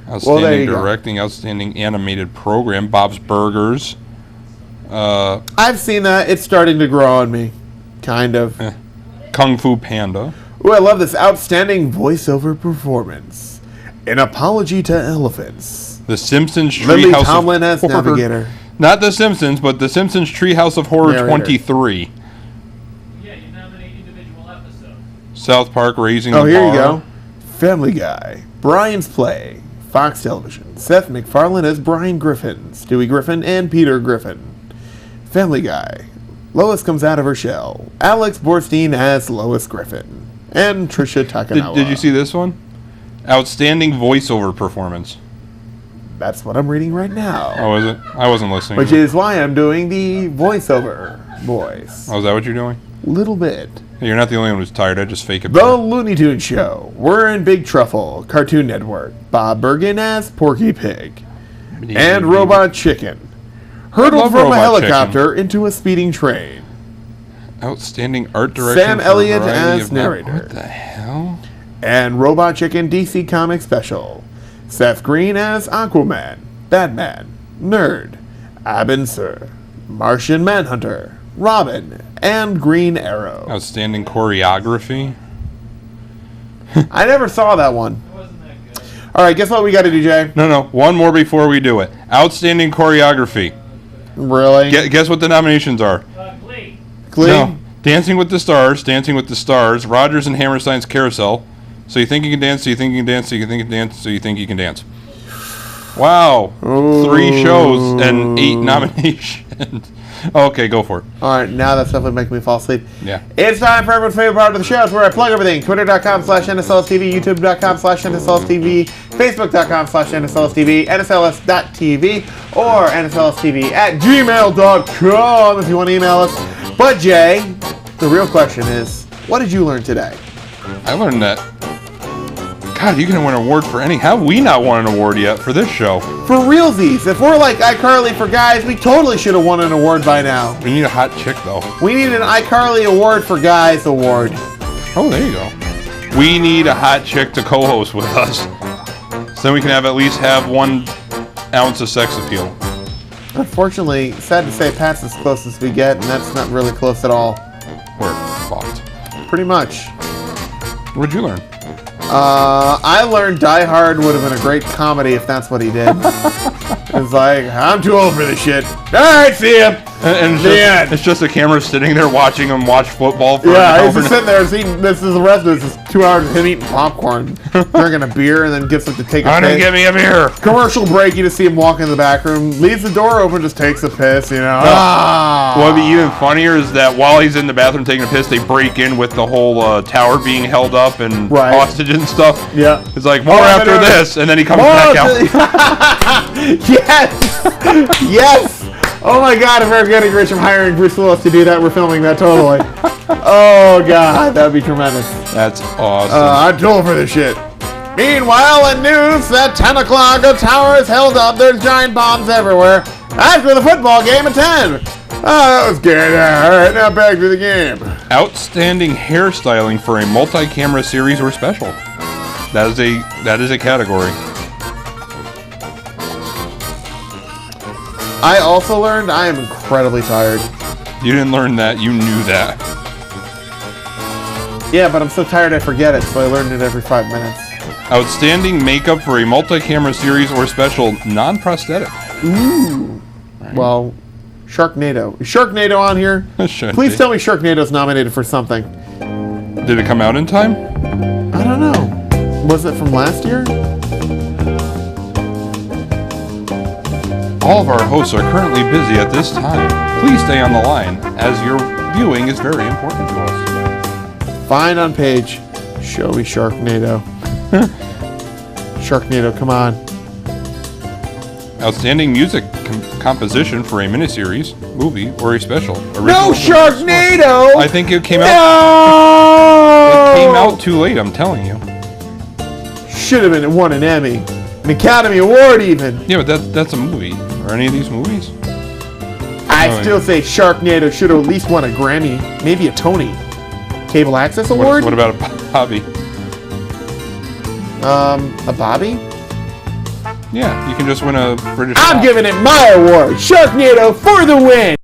Speaker 4: Outstanding directing, outstanding animated program, Bob's Burgers.
Speaker 3: I've seen that. It's starting to grow on me. Kind of.
Speaker 4: Kung Fu Panda.
Speaker 3: Ooh, I love this. Outstanding voiceover performance. An Apology to Elephants.
Speaker 4: The Simpsons
Speaker 3: Lily
Speaker 4: Treehouse
Speaker 3: Tomlin
Speaker 4: of
Speaker 3: as
Speaker 4: Horror.
Speaker 3: Navigator.
Speaker 4: Not The Simpsons, but The Simpsons Treehouse of Horror
Speaker 3: Narrator.
Speaker 4: 23.
Speaker 5: Yeah, you nominate individual episodes.
Speaker 4: South Park Raising the
Speaker 3: Oh, here
Speaker 4: Bar.
Speaker 3: you go. Family Guy. Brian's Play. Fox Television. Seth MacFarlane as Brian Griffin. Stewie Griffin and Peter Griffin. Family Guy. Lois Comes Out of Her Shell. Alex Borstein as Lois Griffin. And Trisha Takanawa.
Speaker 4: Did you see this one? Outstanding voiceover performance.
Speaker 3: That's what I'm reading right now.
Speaker 4: Oh, is it? I wasn't listening.
Speaker 3: Which is why I'm doing the voiceover voice.
Speaker 4: Oh, is that what you're doing?
Speaker 3: Little bit.
Speaker 4: You're not the only one who's tired. I just fake it.
Speaker 3: The Looney Tunes Show. We're in Big Truffle. Cartoon Network. Bob Bergen as Porky Pig. And Robot Chicken. Hurtled from a
Speaker 4: Robot
Speaker 3: helicopter into a speeding train.
Speaker 4: Outstanding art direction.
Speaker 3: Sam
Speaker 4: for
Speaker 3: Elliott
Speaker 4: a variety
Speaker 3: as
Speaker 4: of
Speaker 3: narrator.
Speaker 4: What the hell?
Speaker 3: And Robot Chicken DC Comic Special. Seth Green as Aquaman, Batman, Nerd, Abin Sur, Martian Manhunter, Robin, and Green Arrow.
Speaker 4: Outstanding choreography.
Speaker 3: I never saw that one.
Speaker 5: Wasn't that good?
Speaker 3: All right, guess what we got to do, Jay?
Speaker 4: No, one more before we do it. Outstanding choreography.
Speaker 3: Really?
Speaker 4: Guess what the nominations are?
Speaker 5: Glee.
Speaker 3: Glee?
Speaker 4: No. Dancing with the Stars, Rogers and Hammerstein's Carousel. So you think you can dance, so you think you can dance, so you think you can dance, so you think you can dance. Wow.
Speaker 3: Ooh.
Speaker 4: 3 shows and 8 nominations. Okay, go for it.
Speaker 3: All right, now that's definitely making me fall asleep.
Speaker 4: Yeah.
Speaker 3: It's time for everyone's favorite part of the show. It's where I plug everything. Twitter.com/NSLSTV, YouTube.com/NSLSTV, Facebook.com/NSLSTV, NSLS.TV, or NSLSTV@gmail.com if you want to email us. But Jay, the real question is, what did you learn today?
Speaker 4: I learned that. God, you can win an award for any. How have we not won an award yet for this show?
Speaker 3: For realsies, if we're like iCarly for guys, we totally should have won an award by now.
Speaker 4: We need a hot chick, though.
Speaker 3: We need an iCarly Award for Guys award.
Speaker 4: Oh, there you go. We need a hot chick to co-host with us. So then we can at least have 1 ounce of sex appeal.
Speaker 3: Unfortunately, sad to say, Pat's as close as we get, and that's not really close at all.
Speaker 4: We're fucked.
Speaker 3: Pretty much.
Speaker 4: What'd you learn?
Speaker 3: I learned Die Hard would have been a great comedy if that's what he did. It's like, I'm too old for this shit. All right, see ya.
Speaker 4: And it's just a camera sitting there watching him watch football for an
Speaker 3: Yeah,
Speaker 4: hour.
Speaker 3: he's just sitting there seeing, this is the rest of this is 2 hours of him eating popcorn, drinking a beer, and then gets up to take a
Speaker 4: Honey,
Speaker 3: piss.
Speaker 4: give me a beer.
Speaker 3: Commercial break, you just see him walk in the back room, leaves the door open, just takes a piss, you know.
Speaker 4: What would be even funnier is that while he's in the bathroom taking a piss, they break in with the whole tower being held up and
Speaker 3: Right.
Speaker 4: hostage and stuff.
Speaker 3: Yeah.
Speaker 4: It's like, more after this, and then he comes back out.
Speaker 3: Yes! Yes! Oh my god, if we're getting rich from hiring Bruce Willis to do that, we're filming that totally. Oh god, that'd be tremendous.
Speaker 4: That's awesome.
Speaker 3: I'm too old for this shit. Meanwhile, in news, at 10 o'clock, the tower is held up. There's giant bombs everywhere. After the football game at 10. Oh, that was good. All right, now back to the game.
Speaker 4: Outstanding hairstyling for a multi-camera series or special. That is a category.
Speaker 3: I also learned I am incredibly tired.
Speaker 4: You didn't learn that. You knew that.
Speaker 3: Yeah, but I'm so tired I forget it, so I learned it every 5 minutes.
Speaker 4: Outstanding makeup for a multi-camera series or special, non-prosthetic.
Speaker 3: Ooh. Well, Sharknado. Is Sharknado on here?
Speaker 4: Should
Speaker 3: Please
Speaker 4: be.
Speaker 3: tell me Sharknado's nominated for something.
Speaker 4: Did it come out in time?
Speaker 3: I don't know. Was it from last year?
Speaker 4: All of our hosts are currently busy at this time. Please stay on the line, as your viewing is very important to us.
Speaker 3: Find on page Showy Sharknado. Sharknado, come on.
Speaker 4: Outstanding music composition for a miniseries, movie, or a special.
Speaker 3: No, Sharknado!
Speaker 4: I think it came out.
Speaker 3: No!
Speaker 4: It came out too late. I'm telling you.
Speaker 3: Should have been won an Emmy, an Academy Award, even.
Speaker 4: Yeah, but that's a movie. Are any of these movies?
Speaker 3: I still say Sharknado should have at least won a Grammy, maybe a Tony. Cable Access Award?
Speaker 4: What about a Bobby?
Speaker 3: A Bobby?
Speaker 4: Yeah, you can just win a British.
Speaker 3: I'm giving it my award. Sharknado for the win.